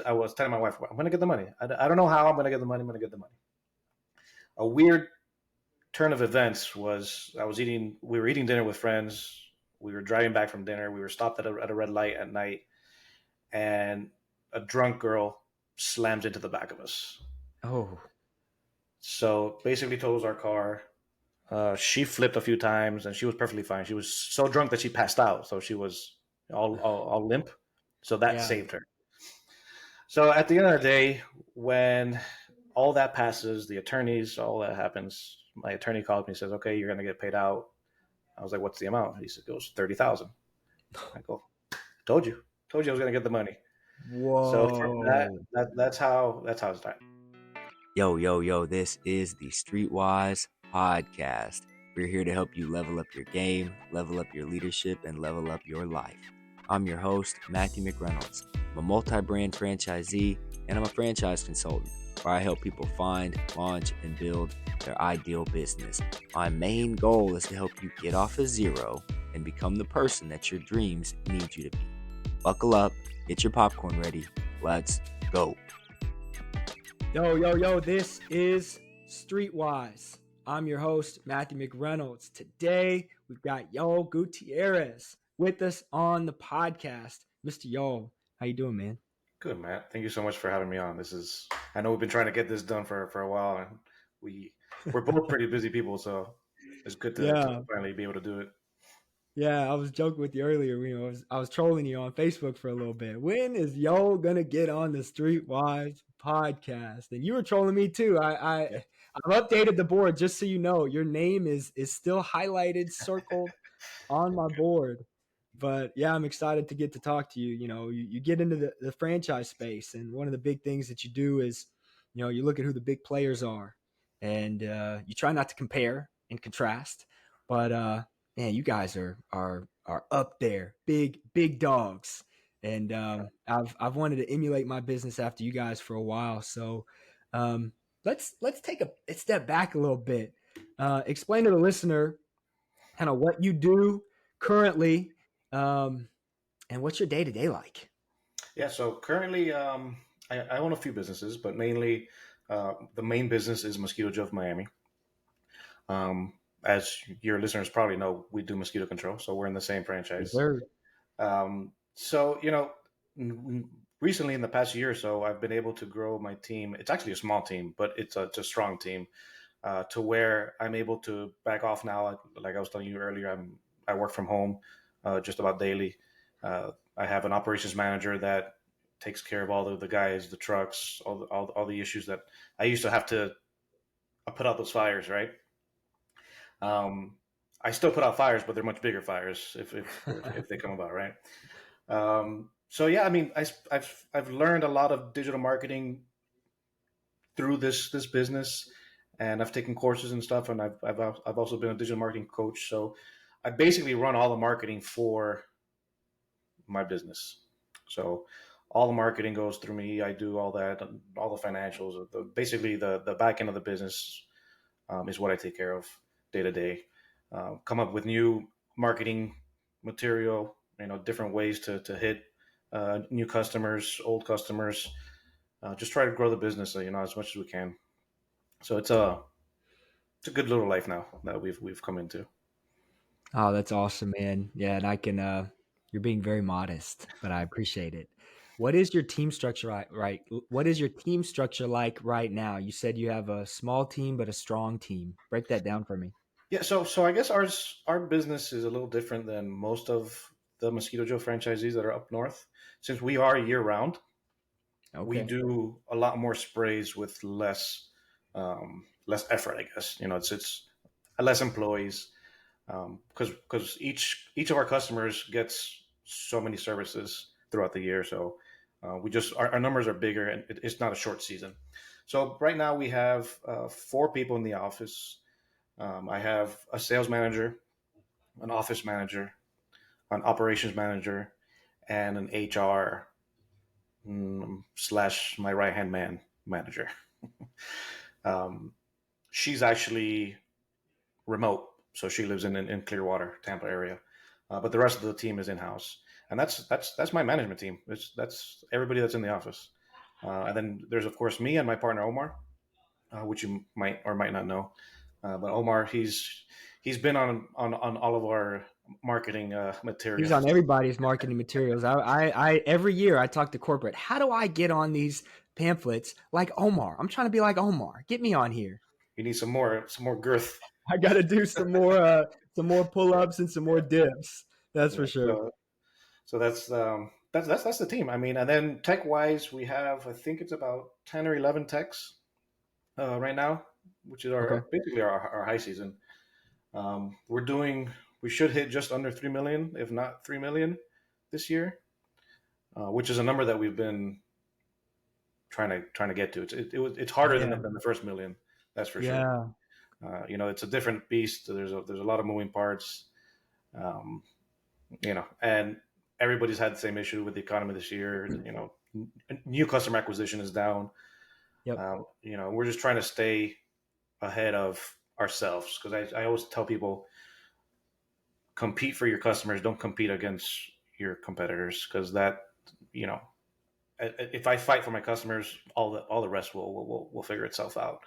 I was telling my wife, I'm going to get the money. I don't know how I'm going to get the money. I'm going to get the money. A weird turn of events was we were eating dinner with friends. We were driving back from dinner. We were stopped at a red light at night, and a drunk girl slams into the back of us. Oh, So basically, tows our car. She flipped a few times, and she was perfectly fine. She was so drunk that she passed out, so she was all limp. So that yeah. saved her. So at the end of the day, when all that passes, the attorneys, all that happens, my attorney calls me and says, "Okay, you're going to get paid out." I was like, "What's the amount?" He said, "It goes 30,000." I go, told you I was going to get the money. So from Whoa. that's how it started. Yo, yo, yo, this is the Streetwise Podcast. We're here to help you level up your game, level up your leadership, and level up your life. I'm your host, Matthew McReynolds. I'm a multi-brand franchisee, and I'm a franchise consultant where I help people find, launch, and build their ideal business. My main goal is to help you get off of zero and become the person that your dreams need you to be. Buckle up, get your popcorn ready. Let's go. Yo, yo, yo, this is Streetwise. I'm your host, Matthew McReynolds. Today, we've got Yoel Gutierrez with us on the podcast. Mr. Yoel, how you doing, man? Good, Matt. Thank you so much for having me on. I know we've been trying to get this done for a while, and we're both pretty busy people, so it's good to Yeah, finally be able to do it. yeah. I was joking with you earlier. I was trolling you on Facebook for a little bit. When is Yoel gonna get on the Streetwise podcast? And you were trolling me too. Yeah. I've updated the board just so you know. Your name is still highlighted, circled on my board. But yeah, I'm excited to get to talk to you. You get into the franchise space, and one of the big things that you do is, you look at who the big players are, and you try not to compare and contrast. But man, you guys are up there, big dogs. And I've wanted to emulate my business after you guys for a while. So um, let's take a step back a little bit. Explain to the listener kind of what you do currently, um, and what's your day to day like? Yeah. So currently, I own a few businesses, but mainly the main business is Mosquito Joe of Miami. As your listeners probably know, we do mosquito control, so we're in the same Yes, franchise. sir. So recently in the past year or so, I've been able to grow my team. It's actually a small team, but it's a strong team to where I'm able to back off now. Like I was telling you earlier, I work from home just about daily. I have an operations manager that takes care of all the guys, the trucks, all the issues that I used to have to put out those fires, right? Um, I still put out fires, but they're much bigger fires if they come about, right? So yeah, I mean, I've learned a lot of digital marketing through this business, and I've taken courses and stuff, and I've also been a digital marketing coach. So I basically run all the marketing for my business. So all the marketing goes through me. I do all that, all the financials. Basically, the back end of the business is what I take care of day to day. Come up with new marketing material, different ways to hit new customers, old customers. Just try to grow the business, as much as we can. So it's a good little life now that we've come into. Oh, that's awesome, man. Yeah, and I can. You're being very modest, but I appreciate it. What is your team structure right? What is your team structure like right now? You said you have a small team but a strong team. Break that down for me. Yeah, so I guess our business is a little different than most of the Mosquito Joe franchisees that are up north. Since we are year round, we Okay. do a lot more sprays with less effort. I guess it's less employees because each of our customers gets so many services throughout the year. So we just our numbers are bigger, and it's not a short season. So right now we have four people in the office. I have a sales manager, an office manager, an operations manager, and an HR slash my right hand man manager. um, she's actually remote, so she lives in Clearwater, Tampa area. But the rest of the team is in house, and that's my management team. That's everybody that's in the office. And then there's of course me and my partner Omar, which you might or might not know. But Omar, he's been on all of our marketing He's on materials. everybody's marketing materials. I every year I talk to corporate. How do I get on these pamphlets like Omar? I'm trying to be like Omar. Get me on here. You need some more girth. I got to do some more pull ups and some more dips. That's Yeah, for sure. so that's the team. I mean, and then tech wise, we have I think it's about 10 or 11 techs right now, which is Okay. basically our high season. We're doing we should hit just under 3 million, if not 3 million, this year, which is a number that we've been trying to get to. It's harder than Yeah. than the first million, that's for sure. Yeah. It's a different beast. There's a lot of moving parts. Um, and everybody's had the same issue with the economy this year. New customer acquisition is down. Yep. We're just trying to stay ahead of ourselves, because I always tell people, compete for your customers, don't compete against your competitors, because that, you know, if I fight for my customers, all the rest will figure itself out.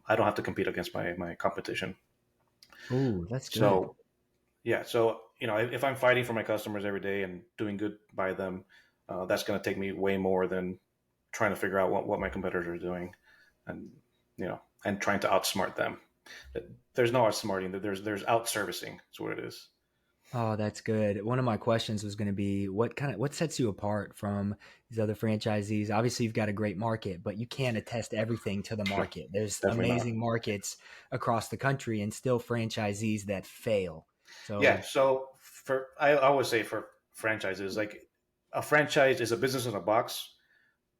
I don't have to compete against my competition. Oh, that's good. So yeah, so if I'm fighting for my customers every day and doing good by them, that's going to take me way more than trying to figure out what my competitors are doing, and and trying to outsmart them. There's no outsmarting. There's out servicing. That's what it is. Oh, that's good. One of my questions was going to be what sets you apart from these other franchisees? Obviously, you've got a great market, but you can't attest everything to the No, market. There's definitely not. amazing markets across the country and still franchisees that fail. Yeah. So, So I always say for franchises, like, a franchise is a business in a box,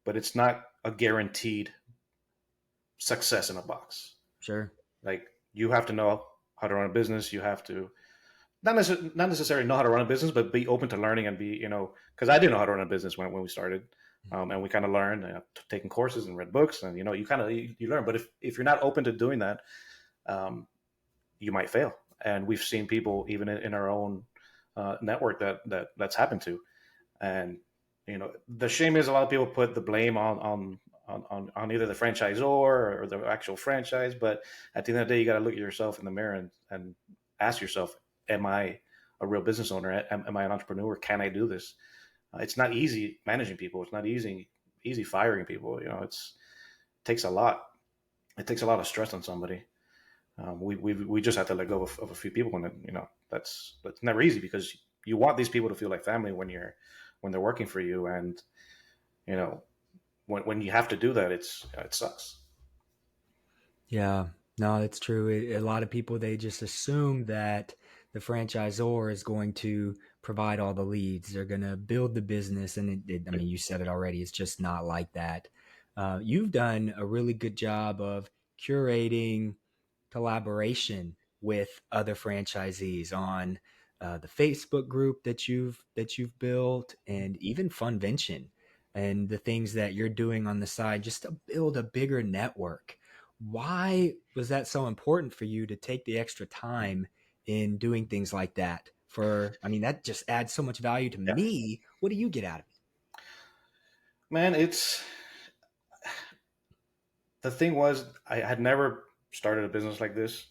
but it's not a guaranteed success in a box. sure. Like, you have to know how to run a business. You have to not necessarily know how to run a business, but be open to learning and be, because I didn't know how to run a business when we started. And we kind of learned, taking courses and read books, and you kind of you learn. But if you're not open to doing that, um, you might fail. And we've seen people even in our own network that's happened to. And the shame is, a lot of people put the blame on either the franchisor or the actual franchise. But at the end of the day, you got to look at yourself in the mirror and ask yourself, am I a real business owner? Am I an entrepreneur? Can I do this? It's not easy managing people. It's not easy firing people. It takes a lot. It takes a lot of stress on somebody. We just have to let go of a few people, and that's never easy, because you want these people to feel like family when they're working for you. And you know when you have to do that, it sucks. Yeah, no, that's true. A lot of people, they just assume that the franchisor is going to provide all the leads. They're going to build the business, and I mean, you said it already. It's just not like that. You've done a really good job of curating collaboration with other franchisees on the Facebook group that you've built, and even Funvention, and the things that you're doing on the side just to build a bigger network. Why was that so important for you to take the extra time in doing things like that? I mean, that just adds so much value to Yeah, me. What do you get out of it? man. It's The thing was, I had never started a business like this.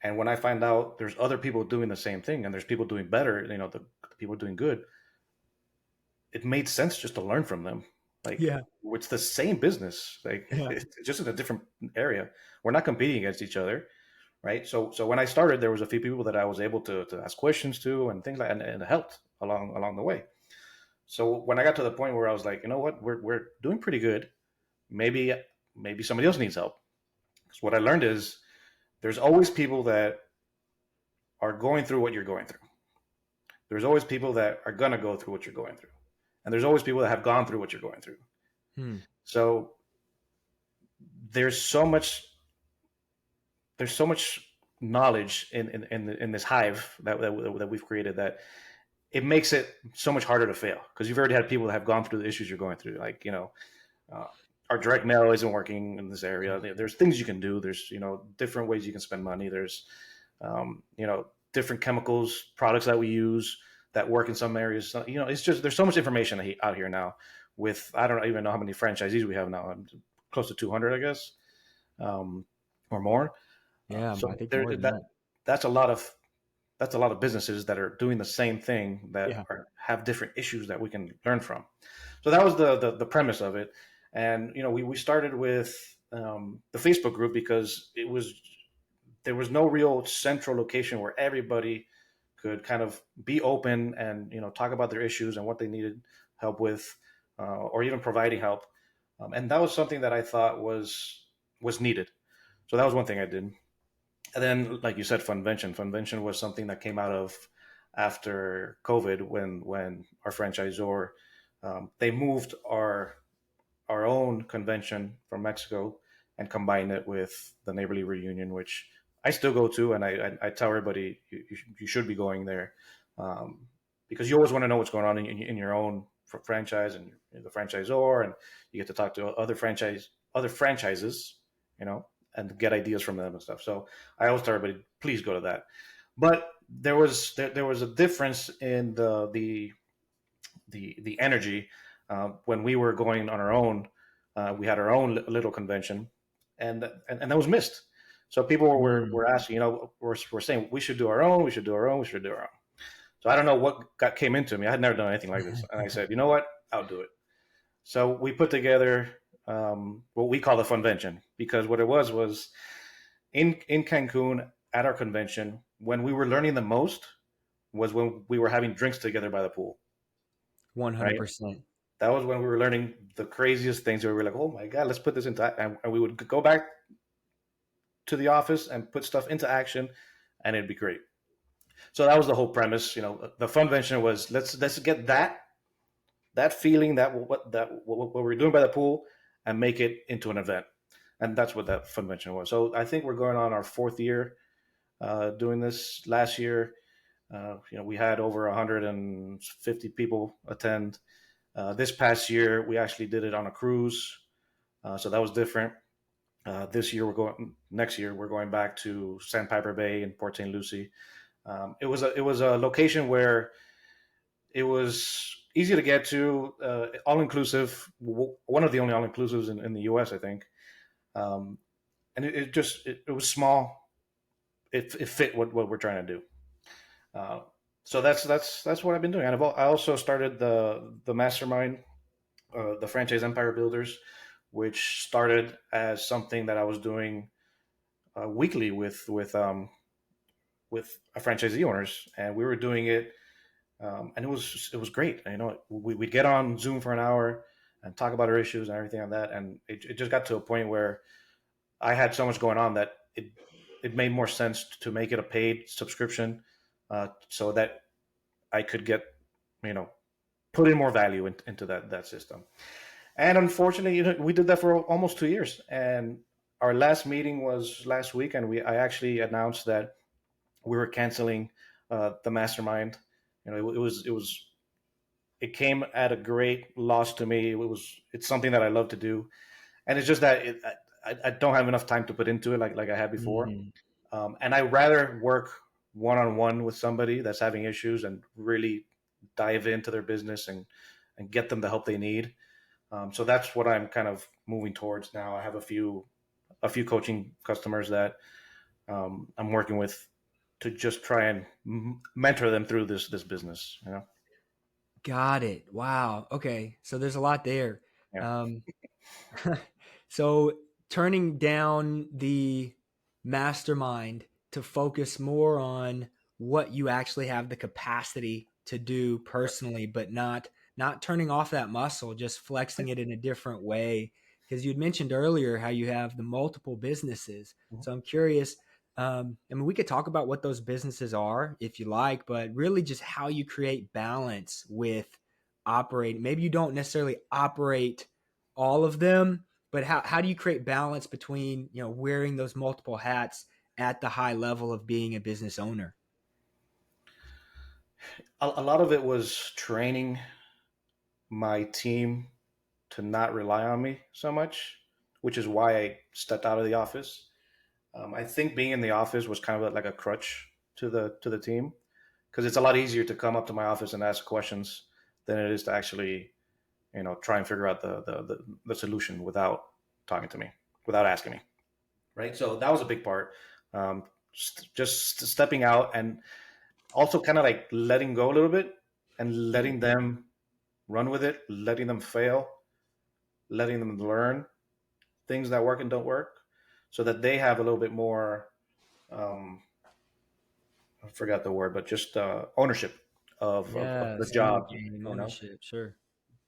And when I find out there's other people doing the same thing, and there's people doing better, the people doing good, it made sense just to learn from them. Like, Yeah. it's the same business, like, Yeah. it's just in a different area. We're not competing against each other, right? So when I started, there was a few people that I was able to ask questions to, and things like, and it helped along the way. So when I got to the point where I was like, you know what, we're doing pretty good. Maybe somebody else needs help. Because what I learned is, there's always people that are going through what you're going through. There's always people that are gonna go through what you're going through, and there's always people that have gone through what you're going through. Hmm. So there's so much there's so much knowledge in this hive that we've created, that it makes it so much harder to fail, because you've already had people that have gone through the issues you're going through. Like, uh, our direct mail isn't working in this area. There's things you can do. There's different ways you can spend money. There's different chemicals, products that we use that work in some areas. So, it's just, there's so much information out here now, with, I don't even know how many franchisees we have now. Close to 200, I guess, or more. Yeah, I So think there more than that that. that's a lot of businesses that are doing the same thing that Yeah. have different issues that we can learn from. So that was the premise of it. And we started with the Facebook group because there was no real central location where everybody could kind of be open and talk about their issues and what they needed help with, or even providing help. And that was something that I thought was needed. So that was one thing I did. And then, like you said, Funvention. Funvention was something that came out of after COVID, when our franchisor, they moved our own convention from Mexico and combined it with the Neighborly Reunion, which I still go to, and I tell everybody you should be going there, um, because you always want to know what's going on in your own franchise and the franchisor, and you get to talk to other franchises, and get ideas from them and stuff. So I always tell everybody, please go to that. But there was a difference in the energy when we were going on our own. We had our own little convention, and that was missed. So people Mm. were asking, we're saying we should do our own, we should do our own, we should do our own. So I don't know what came into me. I had never done anything like this, and I said, you know what, I'll do it. So we put together what we call the Funvention, because what it was in Cancun at our convention, when we were learning the most was when we were having drinks together by the pool, right? 100%. That was when we were learning the craziest things. Where we were like, "Oh my god, let's put this into," and we would go back to the office and put stuff into action, and it'd be great. So that was the whole premise. The Funvention was, let's get that feeling, what we're doing by the pool, and make it into an event, and that's what that Funvention was. So I think we're going on our fourth year doing this. Last year, we had over 150 people attend. This past year, we actually did it on a cruise, so that was different. Next year, we're going back to Sandpiper Bay in Port St. Lucie. It was a location where it was easy to get to, all inclusive, one of the only all inclusives in the U.S., I think. Um, and it was small. It fit what we're trying to do. Uh, so that's what I've been doing. And I also started the mastermind, the Franchise Empire Builders, which started as something that I was doing weekly with franchisee owners, and we were doing it, and it was great. We'd get on Zoom for an hour and talk about our issues and everything like that, and it just got to a point where I had so much going on that it made more sense to make it a paid subscription, so that I could get, you know put in more value into that system. And unfortunately, we did that for almost 2 years. And our last meeting was last week, and I actually announced that we were canceling the mastermind. It came at a great loss to me. It's something that I love to do, and it's just that I don't have enough time to put into it like I had before. Mhm. And I rather work one on one with somebody that's having issues and really dive into their business and get them the help they need. So that's what I'm kind of moving towards now. I have a few coaching customers that I'm working with to just try and mentor them through this business. Got it. Wow. Okay. So there's a lot there. Yeah. Um, so turning down the mastermind to focus more on what you actually have the capacity to do personally, but not turning off that muscle, just flexing it in a different way. Because you'd mentioned earlier how you have the multiple businesses. So I'm curious. I mean, we could talk about what those businesses are if you like, but really just how you create balance with operating. Maybe you don't necessarily operate all of them, but how do you create balance between, wearing those multiple hats at the high level of being a business owner? A lot of it was training my team to not rely on me so much, which is why I stepped out of the office. I think being in the office was kind of like a crutch to the team, because it's a lot easier to come up to my office and ask questions than it is to actually try and figure out the solution without talking to me, without asking me. Right. So that was a big part. Just stepping out and also kind of like letting go a little bit and letting them run with it, letting them fail, letting them learn things that work and don't work, so that they have a little bit more. Um, I forgot the word, but just ownership of Yeah, the skin in the job. game, You know, ownership, sure.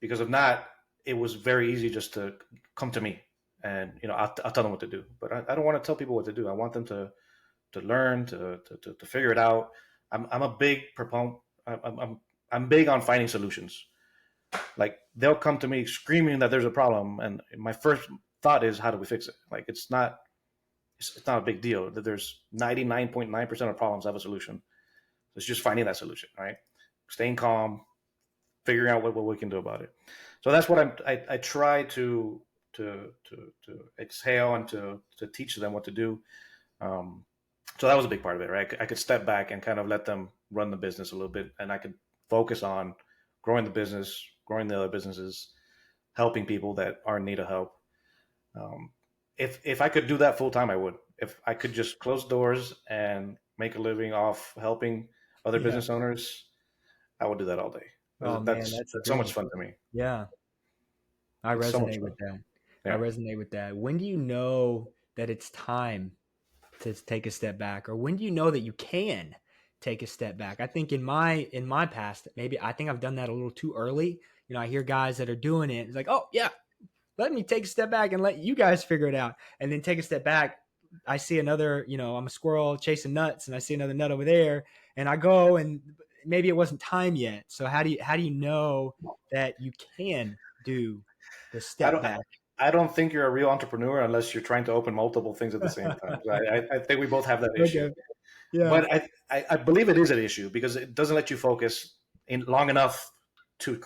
because if not, it was very easy just to come to me and I'll tell them what to do. But I don't want to tell people what to do. I want them to learn to figure it out. I'm a big proponent. I'm big on finding solutions. Like they'll come to me screaming that there's a problem, and my first thought is, how do we fix it? Like it's not a big deal. That there's 99.9% of problems have a solution. It's just finding that solution, right? Staying calm, figuring out what we can do about it. So that's what I try to exhale and to teach them what to do. Um, so that was a big part of it, right? I could step back and kind of let them run the business a little bit, and I could focus on growing the business, growing the other businesses, helping people that are in need of help. Um, if I could do that full time, I would. If I could just close doors and make a living off helping other Yeah. business owners, I would do that all day. Oh man, That's that's a so dream. much fun to me. Yeah, I It's so much resonate fun. with that. I Yeah. resonate with that. When do you know that it's time to take a step back, or when do you know that you can take a step back? I think in my past, maybe I think I've done that a little too early. I hear guys that are doing it. It's like, oh yeah, let me take a step back and let you guys figure it out, and then take a step back. I see another, I'm a squirrel chasing nuts, and I see another nut over there, and I go, and maybe it wasn't time yet. So how do you know that you can do the I step don't. back? I don't think you're a real entrepreneur unless you're trying to open multiple things at the same time. So I think we both have that issue. Okay. Yeah. But I believe it is an issue because it doesn't let you focus in long enough to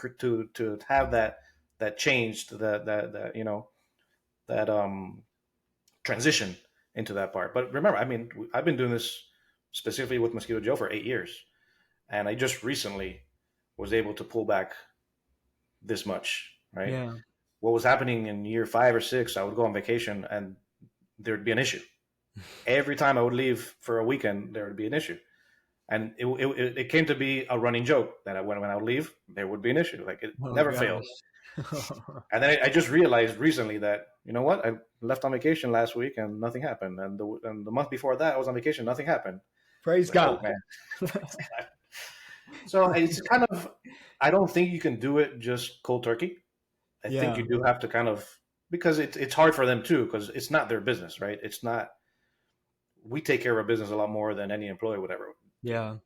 have that change, that that transition into that part. But remember, I mean, I've been doing this specifically with Mosquito Joe for 8 years, and I just recently was able to pull back this much. Right? Yeah. What was happening in year 5 or 6? I would go on vacation and there'd be an issue. Every time I would leave for a weekend, there would be an issue. And it came to be a running joke that when I would leave, there would be an issue. Like it Oh never failed. gosh. And then I just realized recently that, you know what? I left on vacation last week and nothing happened. And the month before that, I was on vacation, nothing happened. Praise Like, oh, God. man. So it's kind of, I don't think you can do it just cold turkey. I think Yeah. you do have to kind of, because it's hard for them too, because it's not their business, right? It's not, we take care of our business a lot more than any employee would ever do. Yeah.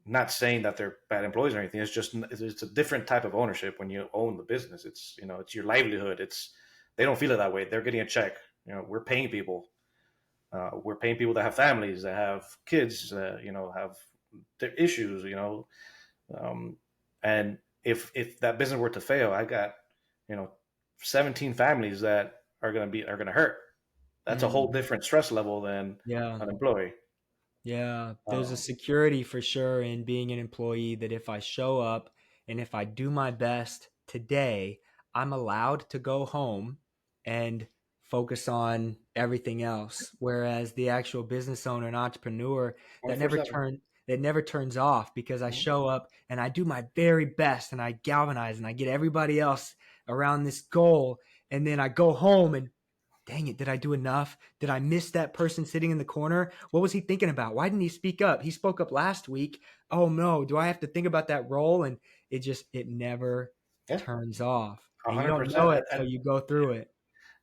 Not saying that they're bad employees or anything. It's just it's a different type of ownership when you own the business. It's your livelihood. They don't feel it that way. They're getting a check. We're paying people. We're paying people that have families, that have kids, have their issues. And if that business were to fail, I got 17 families that are gonna hurt. That's a whole Mm. different stress level than Yeah. an employee. Yeah. There's a Um, security for sure in being an employee that if I show up and if I do my best today, I'm allowed to go home and focus on everything else. Whereas the actual business owner and entrepreneur, that never 24/7. turn that never turns off, because I show up and I do my very best and I galvanize and I get everybody else around this goal. And then I go home and dang it, did I do enough? Did I miss that person sitting in the corner? What was he thinking about? Why didn't he speak up? He spoke up last week. Oh no, do I have to think about that role? And it never Yeah, turns off. a And you hundred don't know percent. it till you go through it.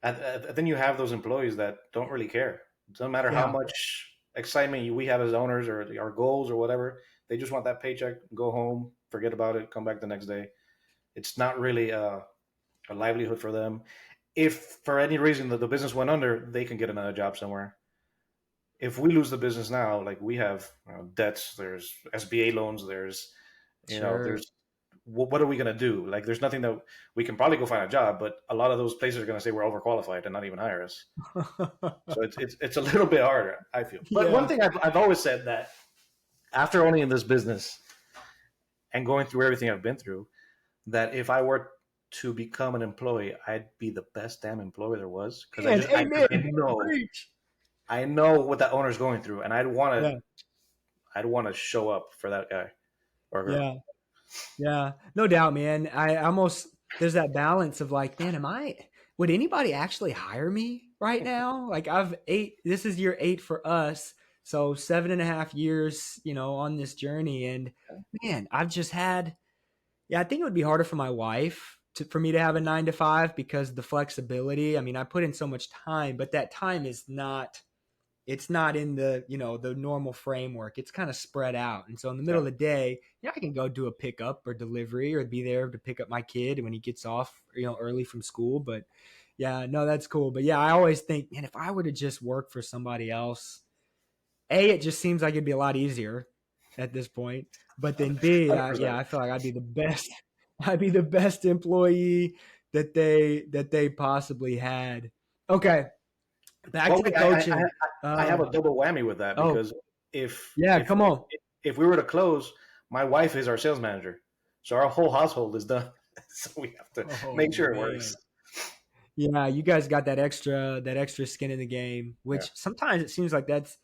And then you have those employees that don't really care. It doesn't matter how Yeah. much excitement we have as owners or our goals or whatever. They just want that paycheck, go home, forget about it, come back the next day. It's not really a livelihood for them. If for any reason that the business went under, they can get another job somewhere. If we lose the business now, like we have debts, there's SBA loans, Sure. there's what are we going to do? Like, there's nothing that we can probably go find a job, but a lot of those places are going to say we're overqualified and not even hire us. So it's a little bit harder, I feel. But one Yeah. thing I've always said that after owning this business and going through everything I've been through, that if I were to become an employee, I'd be the best damn employee there was, because Man, amen. I know Preach. what that owner's going through, and Yeah, I'd want to show up for that guy or girl. yeah, yeah. No doubt, man. I almost there's that balance of like, man, would anybody actually hire me right now? Like this is year 8 for us. So 7.5 years, on this journey. And man, I've just had, yeah, I think it would be harder for my wife for me to have a 9 to 5 because the flexibility. I mean, I put in so much time, but that time is not, it's not in the normal framework. It's kind of spread out. And so in the middle Yeah. of the day, I can go do a pickup or delivery or be there to pick up my kid when he gets off, early from school. But yeah, no, that's cool. But yeah, I always think, man, if I were to just work for somebody else, it just seems like it'd be a lot easier at this point. But then B, yeah, 100%. I feel like I'd be the best. I'd be the best employee that they possibly had. Okay, back Well, to the coaching. I have a double whammy with that, Oh, because if yeah, if come on. if we were to close, my wife is our sales manager, so our whole household is done. So we have to Oh make sure it man. works. Yeah, you guys got that extra skin in the game, Yeah. which sometimes it seems like that's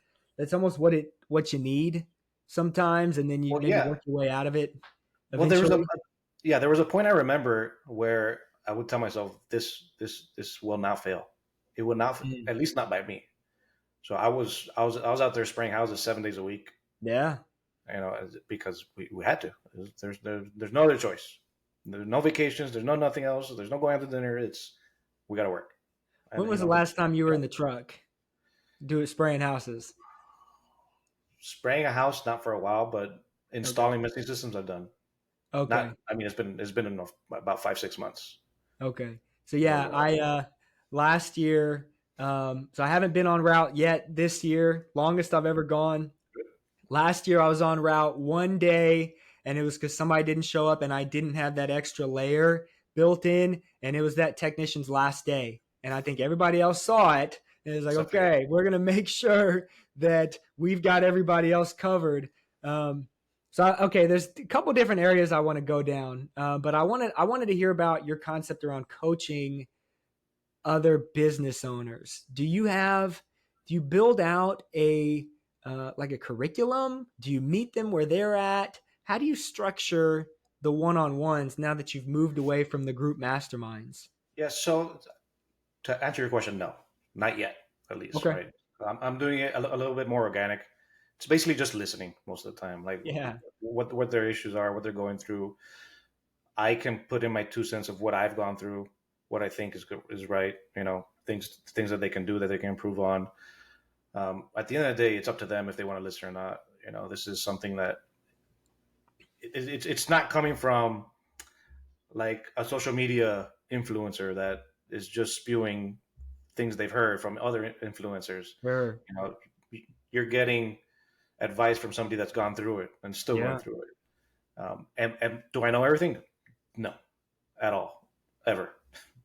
almost what you need sometimes, and then you Well, maybe yeah. work your way out of it Well, there was eventually. there was a point I remember where I would tell myself, this will not fail. It will not, Mm. at least not by me. So I was out there spraying houses 7 days a week, Yeah. because we had to. There's no other choice. There's no vacations. There's no nothing else. There's no going out to dinner. We got to work. When And was the last time you were in the truck spraying houses? spraying a house, not for a while, but Okay. installing misting systems I've done. Not, Okay. I mean, it's been enough, about 5-6 months. Okay. So But yeah, I last year, so I haven't been on route yet this year. Longest I've ever gone. Last year I was on route one day, and it was because somebody didn't show up and I didn't have that extra layer built in, and it was that technician's last day. And I think everybody else saw it. And it was like, except for you. okay, we're gonna make sure that we've got everybody else covered. Um, okay, there's a couple different areas I want to go down, but I wanted to hear about your concept around coaching other business owners. Do you build out a like a curriculum? Do you meet them where they're at? How do you structure the one-on-ones now that you've moved away from the group masterminds? Yeah. So to answer your question, no, not yet, at least, Okay. right? I'm doing it a little bit more organic. It's basically just listening most of the time, like Yeah. what their issues are, what they're going through. I can put in my 2 cents of what I've gone through, what I think is good, is right. Things that they can do, that they can improve on. At the end of the day, it's up to them if they want to listen or not. This is something that it's not coming from like a social media influencer that is just spewing things they've heard from other influencers. Sure. You know, you're getting advice from somebody that's gone through it and still going Yeah. through it. And do I know everything? No, at all, ever.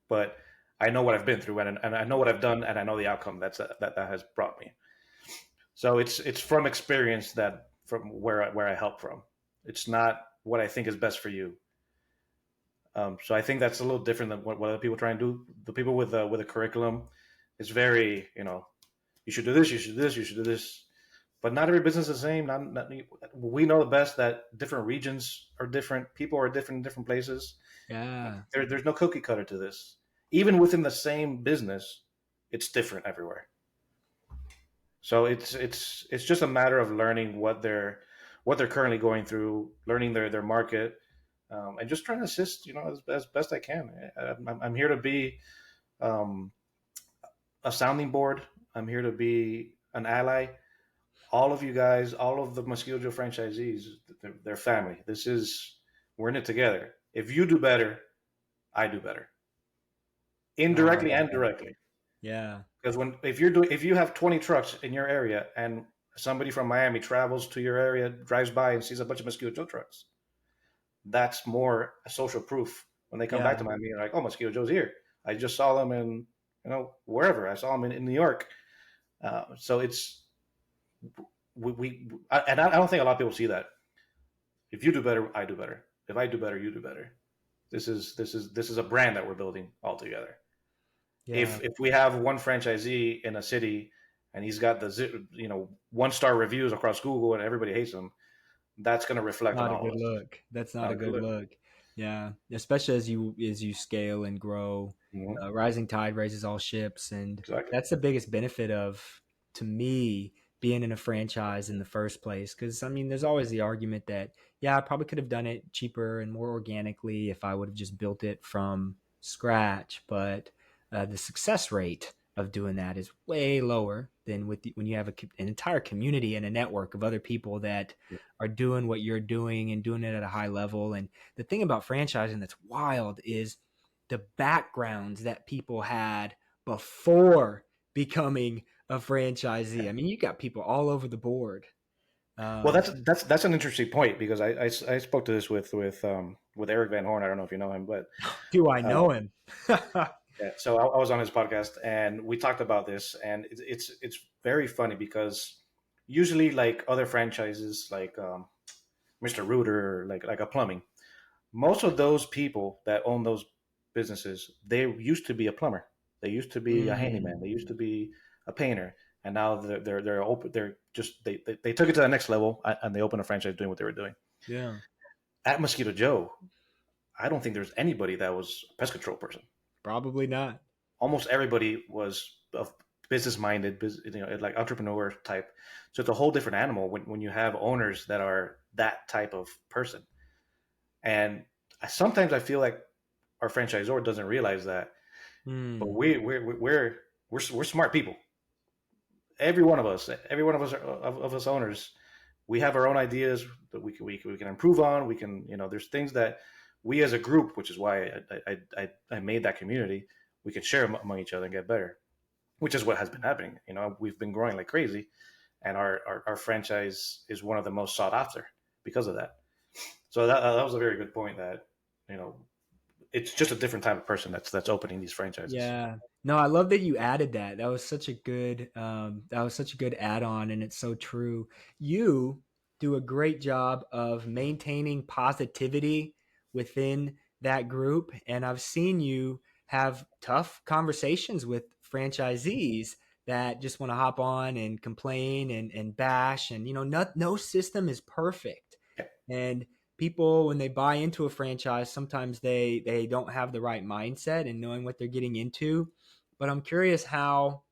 But I know what I've been through, and I know what I've done, and I know the outcome that has brought me. So it's from experience, that from where I help from. It's not what I think is best for you. So I think that's a little different than what other people try and do. The people with a curriculum is very, you should do this, you should do this, you should do this. But not every business is the same. We know the best that different regions are different. People are different in different places. Yeah. There's no cookie cutter to this. Even within the same business, it's different everywhere. So it's just a matter of learning what they're currently going through, learning their market, and just trying to assist, as best I can. I'm here to be um, a sounding board. I'm here to be an ally. All of you guys, all of the Mosquito Joe franchisees, they're family. We're in it together. If you do better, I do better, Oh, indirectly and directly. yeah. Because if you have 20 trucks in your area, and somebody from Miami travels to your area, drives by and sees a bunch of Mosquito Joe trucks, that's more social proof. When they come back Yeah. to Miami, they're like, "Oh, Mosquito Joe's here. I just saw them in, wherever. I saw them in New York." So it's and I don't think a lot of people see that. If you do better, I do better. If I do better, you do better. This is a brand that we're building all together. Yeah, If we have one franchisee in a city and he's got the 1-star reviews across Google and everybody hates him, that's going to reflect on not a all of good us. look. That's not Not a a good good look. look. Yeah, especially as you scale and grow. Mhm. Rising tide raises all ships, and Exactly. that's the biggest benefit of, to me, being in a franchise in the first place. Because I mean, there's always the argument that yeah, I probably could have done it cheaper and more organically if I would have just built it from scratch. But the success rate of doing that is way lower than when you have an entire community and a network of other people that are doing what you're doing and doing it at a high level. And the thing about franchising that's wild is the backgrounds that people had before becoming a franchisee. I mean, you got people all over the board. Well, Um, that's an interesting point because I spoke to this with Eric Van Horn. I don't know if you know him, but do I uh, know him? yeah. So I was on his podcast and we talked about this, and it's very funny because usually like other franchises like Mr. Rooter, like a plumbing, most of those people that own those businesses, they used to be a plumber, they used to be a handyman, Mm, they used to be a painter, and now they're open. They're just they took it to the next level and they opened a franchise doing what they were doing. yeah, At Mosquito Joe, I don't think there's anybody that was a pest control person. probably not. Almost everybody was a business minded, like entrepreneur type. So it's a whole different animal when you have owners that are that type of person. And sometimes I feel like our franchisor doesn't realize that, but Mm, we're smart people. Every one of us of us owners, we have our own ideas that we can improve on. We can, there's things that we as a group, which is why I made that community. We can share among each other and get better, which is what has been happening. We've been growing like crazy, and our franchise is one of the most sought after because of that. So that was a very good point. That you know, it's just a different type of person that's opening these franchises. yeah. No, I love that you added that. That was such a good add-on, and it's so true. You do a great job of maintaining positivity within that group, and I've seen you have tough conversations with franchisees that just want to hop on and complain and bash, and no system is perfect. Yeah. And people, when they buy into a franchise, sometimes they don't have the right mindset and knowing what they're getting into. But I'm curious, how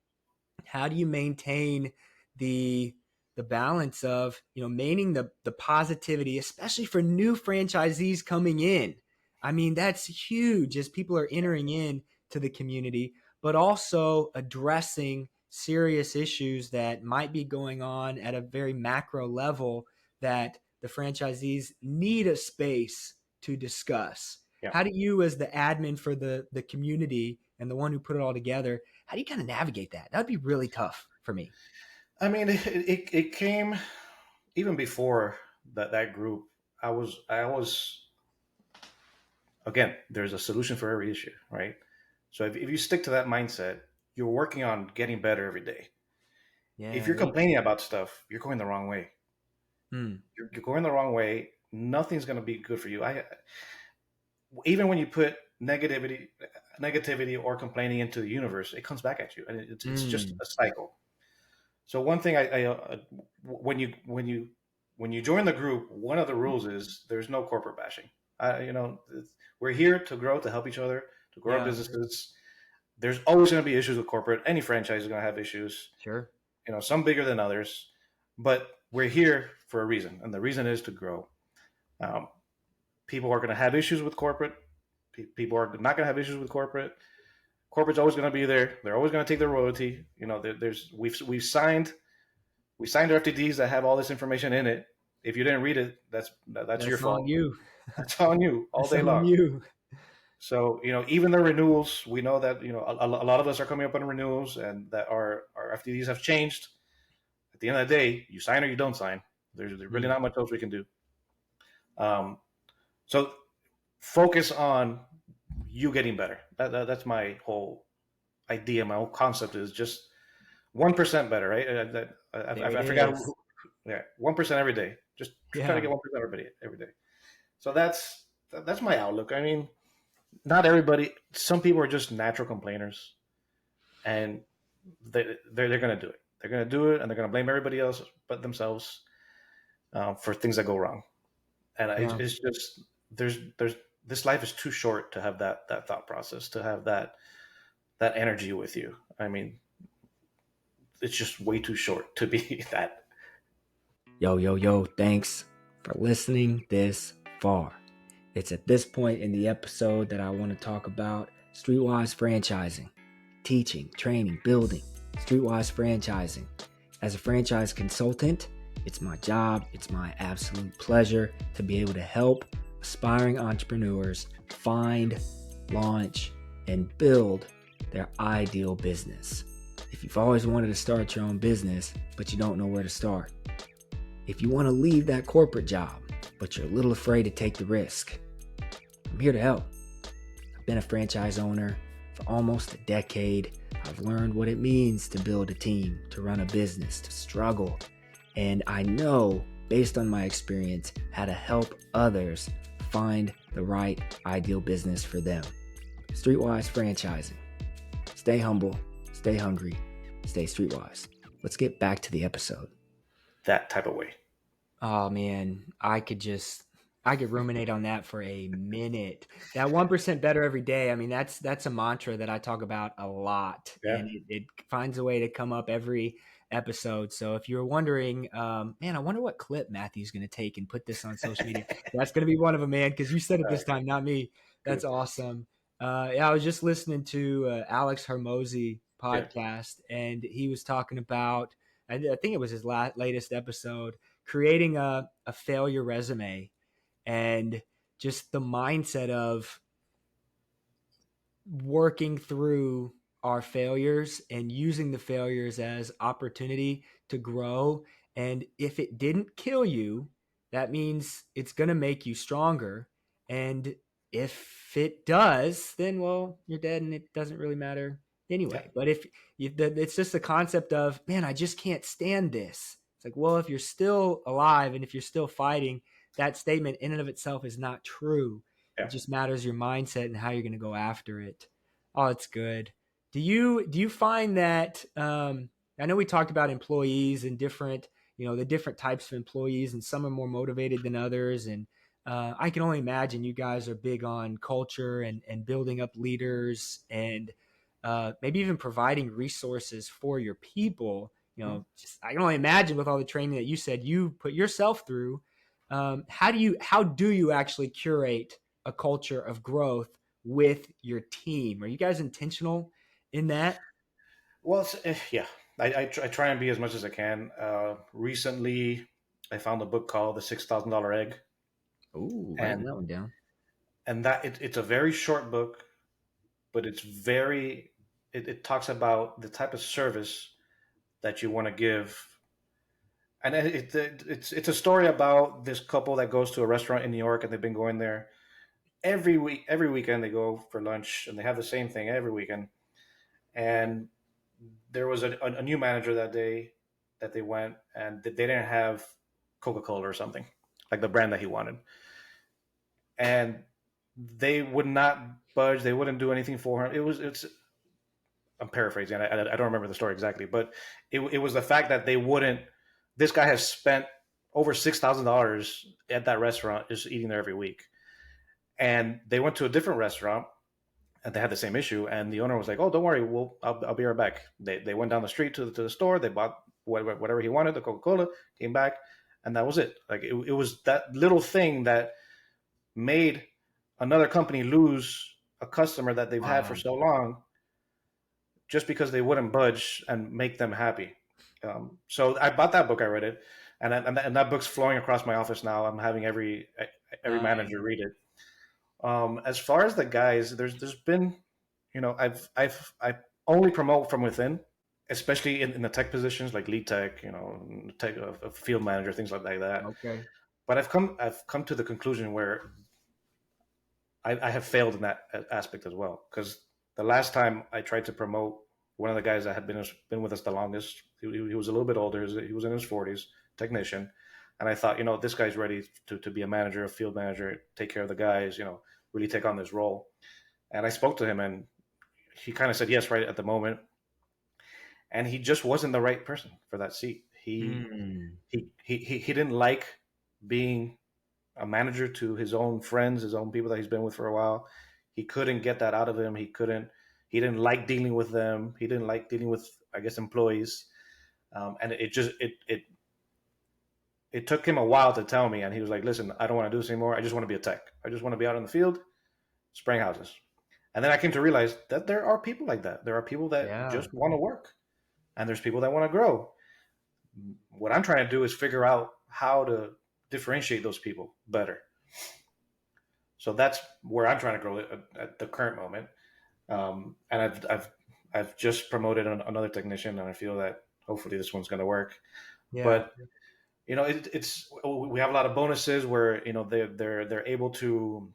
do you maintain the balance of maintaining the positivity, especially for new franchisees coming in? I mean, that's huge as people are entering in to the community, but also addressing serious issues that might be going on at a very macro level that the franchisees need a space to discuss. Yeah. How do you, as the admin for the community and the one who put it all together, how do you kind of navigate that? That'd be really tough for me. I mean, it came even before that group. I was again. There's a solution for every issue, right? So if you stick to that mindset, you're working on getting better every day. If Yeah, you're there you complaining about stuff, you're going the wrong way. go. Hmm. You're going the wrong way. Nothing's going to be good for you. I even when you put negativity or complaining into the universe, it comes back at you, and it's just Hmm. a cycle. So one thing when you join the group, one of the rules is there's no corporate bashing. We're here to grow, to help each other, to grow our Yeah, businesses. There's always going to be issues with corporate. Any franchise is going to have issues. sure. Some bigger than others, but we're here for a reason, and the reason is to grow. Um, People are going to have issues with corporate. People are not going to have issues with corporate. Corporate's always going to be there. They're always going to take their royalty. There's we signed our FTDs that have all this information in it. If you didn't read it, that's your That's on fault. you. That's on you all That's day on long. you. So even the renewals, we know that a lot of us are coming up on renewals, and that our FTDs have changed. At the end of the day, you sign or you don't sign. There's really Hmm. not much else we can do. Um, so focus on you getting better. That's my whole idea. My whole concept is just 1% better, right? There it I forgot. is. Yeah, 1% every day. Just try to Yeah. get 1% every day. So that's my outlook. I mean, not everybody. Some people are just natural complainers, and they're going to do it. They're going to do it, and they're going to blame everybody else but themselves for things that go wrong. And Yeah. it's just there's this life is too short to have that thought process, to have that energy with you. I mean, it's just way too short to be that. Yo, yo, yo, thanks for listening this far. It's at this point in the episode that I want to talk about Streetwise franchising, teaching, training, building, Streetwise franchising. As a franchise consultant, it's my job, it's my absolute pleasure to be able to help aspiring entrepreneurs find, launch, and build their ideal business. If you've always wanted to start your own business, but you don't know where to start, if you want to leave that corporate job, but you're a little afraid to take the risk, I'm here to help. I've been a franchise owner for almost a decade. I've learned what it means to build a team, to run a business, to struggle. And I know, based on my experience, how to help others find the right ideal business for them. Streetwise franchising. Stay humble, stay hungry, stay streetwise. Let's get back to the episode. That type of way. Oh man, I could ruminate on that for a minute. That 1% better every day. I mean, that's a mantra that I talk about a lot, Yeah. and it finds a way to come up every episode. So if you're wondering, man, I wonder what clip Matthew's going to take and put this on social media. That's going to be one of them, man, because you said it this time, not me. That's Good. awesome. Yeah, I was just listening to Alex Hermosi Yeah. podcast, and he was talking about, I think it was his latest episode, creating a failure resume, and just the mindset of working through our failures and using the failures as opportunity to grow. And if it didn't kill you, that means it's going to make you stronger. And if it does, then, well, you're dead and it doesn't really matter Yeah. anyway. But if it's just the concept of, man, I just can't stand this. It's like, well, if you're still alive and if you're still fighting, that statement in and of itself is not true. It Yeah. just matters your mindset and how you're going to go after it. Oh, it's good. Do you find that I know we talked about employees and different, the different types of employees, and some are more motivated than others, and I can only imagine you guys are big on culture and building up leaders, and maybe even providing resources for your people. Mhm. Just I can only imagine with all the training that you said you put yourself through. How do you actually curate a culture of growth with your team? Are you guys intentional in that? Well, yeah, I try and be as much as I can. Recently, I found a book called The $6,000 Egg, Ooh, writing and that one down. it's a very short book, but it talks about the type of service that you want to give. And it's a story about this couple that goes to a restaurant in New York, and they've been going there every week. Every weekend they go for lunch, and they have the same thing every weekend. And there was a new manager that day that they went, and they didn't have Coca-Cola or something like the brand that he wanted, and they would not budge. They wouldn't do anything for him. It's I'm paraphrasing. I don't remember the story exactly, but it was the fact that they wouldn't. This guy has spent over $6,000 at that restaurant just eating there every week, and they went to a different restaurant and they had the same issue. And the owner was like, "Oh, don't worry, I'll be right back." They went down the street to the store. They bought whatever he wanted, the Coca Cola, came back, and that was it. Like it was that little thing that made another company lose a customer that they've had for Wow. so long, just because they wouldn't budge and make them happy. So I bought that book. I read it, and that book's flowing across my office now. I'm having every Nice. manager read it. As far as the guys, there's been, I only promote from within, especially in the tech positions like lead tech, tech a field manager, things like that. Okay. But I've come to the conclusion where I have failed in that aspect as well, because the last time I tried to promote one of the guys that had been with us the longest, he was a little bit older. He was in his 40s, technician, and I thought, this guy's ready to be a manager, a field manager, take care of the guys, really take on this role. And I spoke to him, and he kind of said yes right at the moment. And he just wasn't the right person for that seat. Mm. He didn't like being a manager to his own friends, his own people that he's been with for a while. He couldn't get that out of him. He didn't like dealing with them. He didn't like dealing with, I guess, employees. And it took him a while to tell me. And he was like, listen, I don't want to do this anymore. I just want to be a tech. I just want to be out in the field spraying houses. And then I came to realize that there are people like that. There are people that Yeah. just want to work, and there's people that want to grow. What I'm trying to do is figure out how to differentiate those people better. So that's where I'm trying to grow at the current moment. And I've just promoted another technician, and I feel that hopefully this one's going to work. Yeah. But it's we have a lot of bonuses where they're able to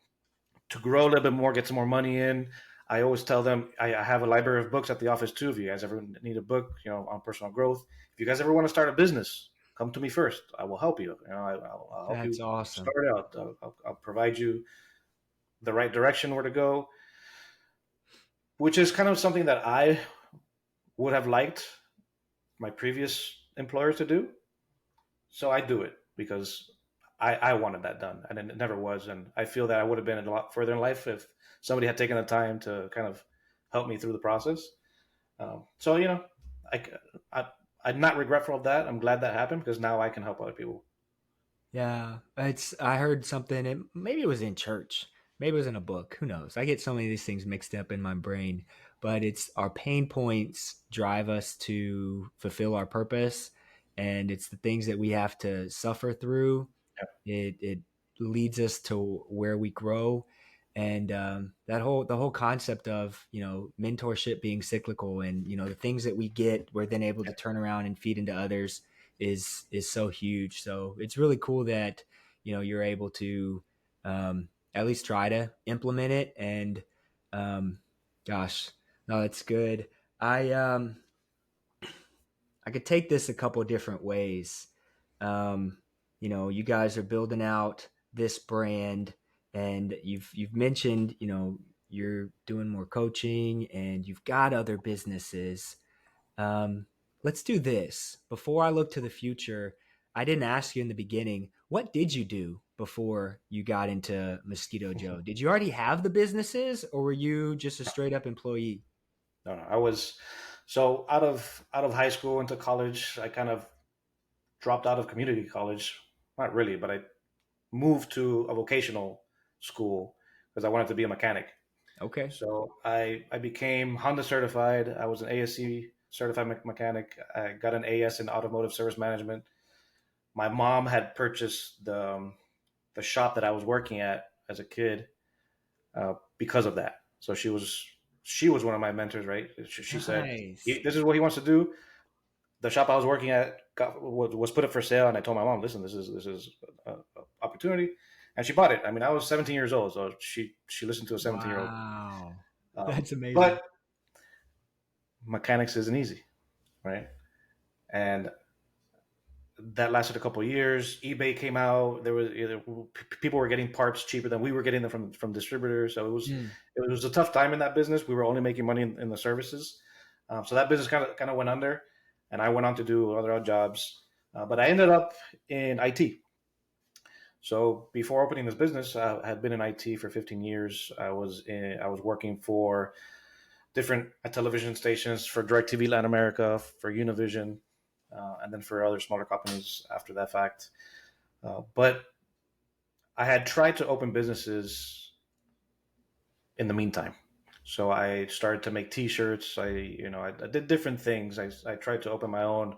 grow a little bit more, get some more money in. I always tell them I have a library of books at the office too. If you guys ever need a book, on personal growth, if you guys ever want to start a business, come to me first. I will help you. I'll help you That's awesome. start out. I'll provide you the right direction where to go, which is kind of something that I would have liked my previous employer to do. So I do it because I wanted that done, and it never was. And I feel that I would have been a lot further in life if somebody had taken the time to kind of help me through the process. So I, I I'm not regretful of that. I'm glad that happened because now I can help other people. Yeah, I heard something, maybe it was in church, maybe it was in a book, who knows? I get so many of these things mixed up in my brain, but it's our pain points drive us to fulfill our purpose, and it's the things that we have to suffer through. It leads us to where we grow, and the whole concept of mentorship being cyclical, and the things that we get, we're then able to turn around and feed into others is so huge. So it's really cool that you're able to at least try to implement it. And um, gosh, no, that's good. I I could take this a couple of different ways. Um, you guys are building out this brand, and you've mentioned you're doing more coaching, and you've got other businesses. Um, let's do this. Before I look to the future, I didn't ask you in the beginning, what did you do before you got into Mosquito Joe? Did you already have the businesses, or were you just a straight up employee? No, I was so out of high school into college. I kind of dropped out of community college. Not really, but I moved to a vocational school because I wanted to be a mechanic. Okay. So I became Honda certified. I was an ASC certified mechanic. I got an AS in automotive service management. My mom had purchased the shop that I was working at as a kid because of that. So she was one of my mentors, right? She said, Nice. "This is what he wants to do." The shop I was working at was put up for sale, and I told my mom, "Listen, this is a opportunity," and she bought it. I mean, I was 17 years old, so she listened to a 17-year-old. Wow. That's amazing. But mechanics isn't easy, right? And that lasted a couple of years. eBay came out. There was people were getting parts cheaper than we were getting them from distributors. So Mm. it was a tough time in that business. We were only making money in the services, so that business kind of went under, and I went on to do other odd jobs. But I ended up in IT. So before opening this business, I had been in IT for 15 years. I was working for different television stations for DirecTV Latin America, for Univision, and then for other smaller companies after that fact. But I had tried to open businesses in the meantime. So I started to make T-shirts. I did different things. I tried to open my own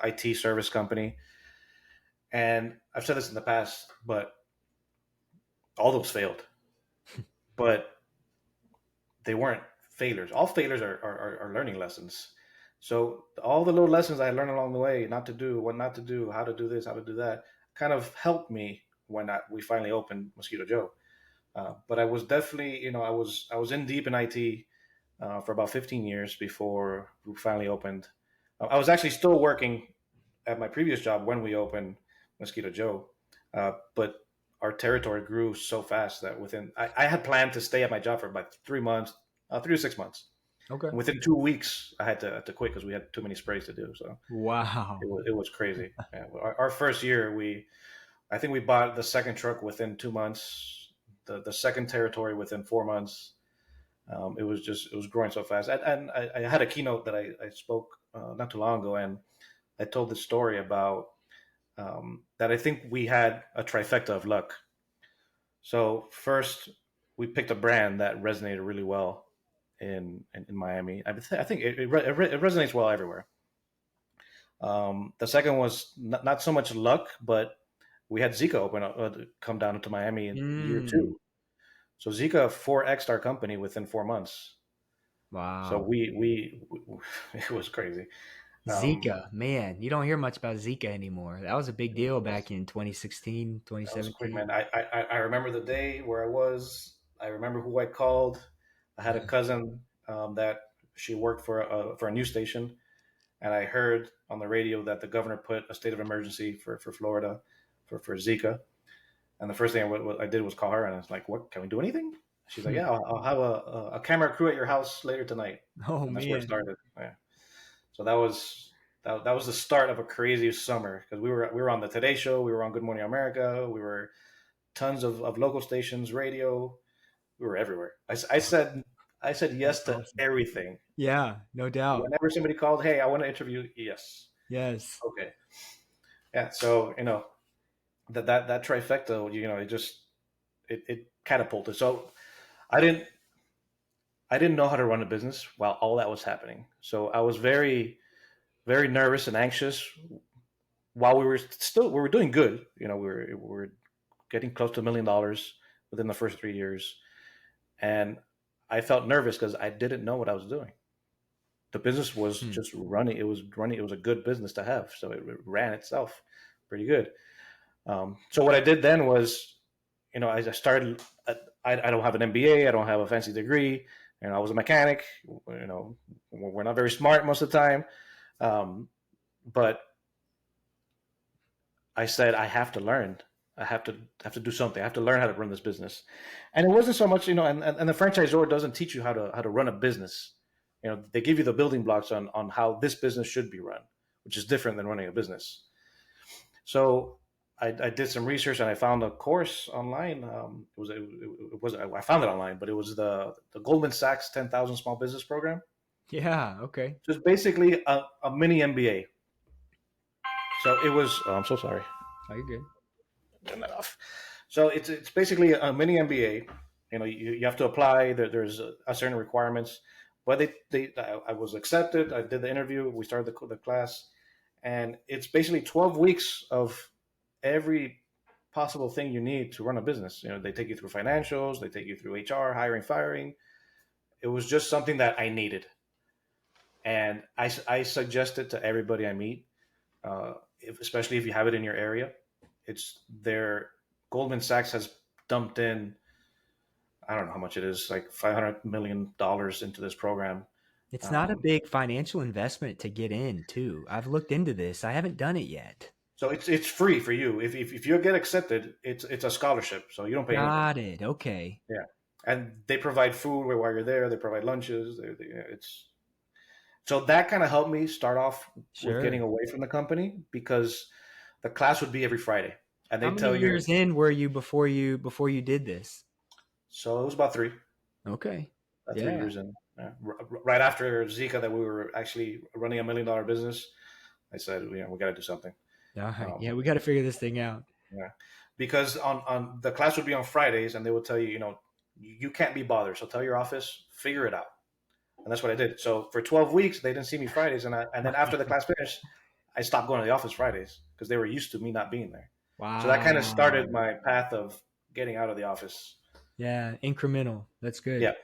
IT service company, and I've said this in the past, but all those failed. But they weren't failures. All failures are learning lessons. So all the little lessons I learned along the way, not to do, what not to do, how to do this, how to do that, kind of helped me when we finally opened Mosquito Joe. But I was definitely, I was in deep in IT for about 15 years before we finally opened. I was actually still working at my previous job when we opened Mosquito Joe, but our territory grew so fast that I had planned to stay at my job for about 3 months, 3 to 6 months. Okay. And within 2 weeks, I had to quit because we had too many sprays to do. So Wow. it was crazy. Yeah, our first year, I think we bought the second truck within 2 months, the second territory within 4 months. It was growing so fast. And I had a keynote that I spoke not too long ago, and I told this story about that I think we had a trifecta of luck. So first, we picked a brand that resonated really well in Miami. I think it resonates well everywhere. The second was not so much luck, but we had Zika come down to Miami in year Mm, two. So Zika 4x'd our company within 4 months. So wow. we it was crazy. Um, Zika, man, you don't hear much about Zika anymore. That was a big deal back in 2016, that was quick, 2017. man. I remember the day where I was. I remember who I called. I had a cousin that she worked for a news station, and I heard on the radio that the governor put a state of emergency for Florida for Zika. And the first thing I did was call her, and I was like, "What? Can we do anything?" She's like, "Yeah, I'll have a camera crew at your house later tonight," Oh and that's where it man. started. Yeah. So that was the start of a crazy summer because we were on the Today Show, we were on Good Morning America, we were tons of local stations, radio, we were everywhere. I said yes That's to awesome. everything. Yeah, no doubt. Whenever somebody called, "Hey, I want to interview," yes, Yes. okay, yeah. So that trifecta, it catapulted. So I didn't I didn't know how to run a business while all that was happening. So I was very nervous and anxious while we were doing good. We were getting close to $1 million within the first 3 years, and I felt nervous because I didn't know what I was doing. The business was Hmm. just running. It was running. It was a good business to have, so it ran itself pretty good. So what I did then was, I started. I don't have an MBA. I don't have a fancy degree. I was a mechanic. We're not very smart most of the time, but I said I have to learn. I have to do something. I have to learn how to run this business. And it wasn't so much, and the franchisor doesn't teach you how to run a business. They give you the building blocks on how this business should be run, which is different than running a business. So I did some research and I found a course online. It was I found it online, but it was the Goldman Sachs 10,000 Small Business Program. Yeah, okay. So it's basically a mini MBA. So it was. Oh, I'm so sorry. Oh, you're good. Turn that off. So it's basically a mini MBA. You have to apply. There's a certain requirements, but I was accepted. I did the interview. We started the class, and it's basically 12 weeks of every possible thing you need to run a business. They take you through financials. They take you through HR, hiring, firing. It was just something that I needed, and I suggest it to everybody I meet, especially if you have it in your area. It's their Goldman Sachs has dumped in, I don't know how much it is, like $500 million into this program. It's not a Um, big financial investment to get in, too. I've looked into this. I haven't done it yet. so it's free for you. If you get accepted, it's a scholarship, so you don't pay anything. Got it. Okay. Yeah, and they provide food while you're there. They provide lunches. It's so that kind of helped me start off with getting Sure. away from the company because the class would be every Friday, and How they many tell you. years in were you before you did this? So it was about three. Okay. About three Yeah. years in. Yeah. Right after Zika, that we were actually running $1 million business, I said, we got to do something. All right. Um, Yeah, we got to figure this thing out. yeah, because on the class would be on Fridays, and they would tell you, you can't be bothered. So tell your office, figure it out, and that's what I did. So for 12 weeks, they didn't see me Fridays, and then after the class finished, I stopped going to the office Fridays because they were used to me not being there. So that kind of started Wow. my path of getting out of the office. Yeah, incremental. That's good. Yeah.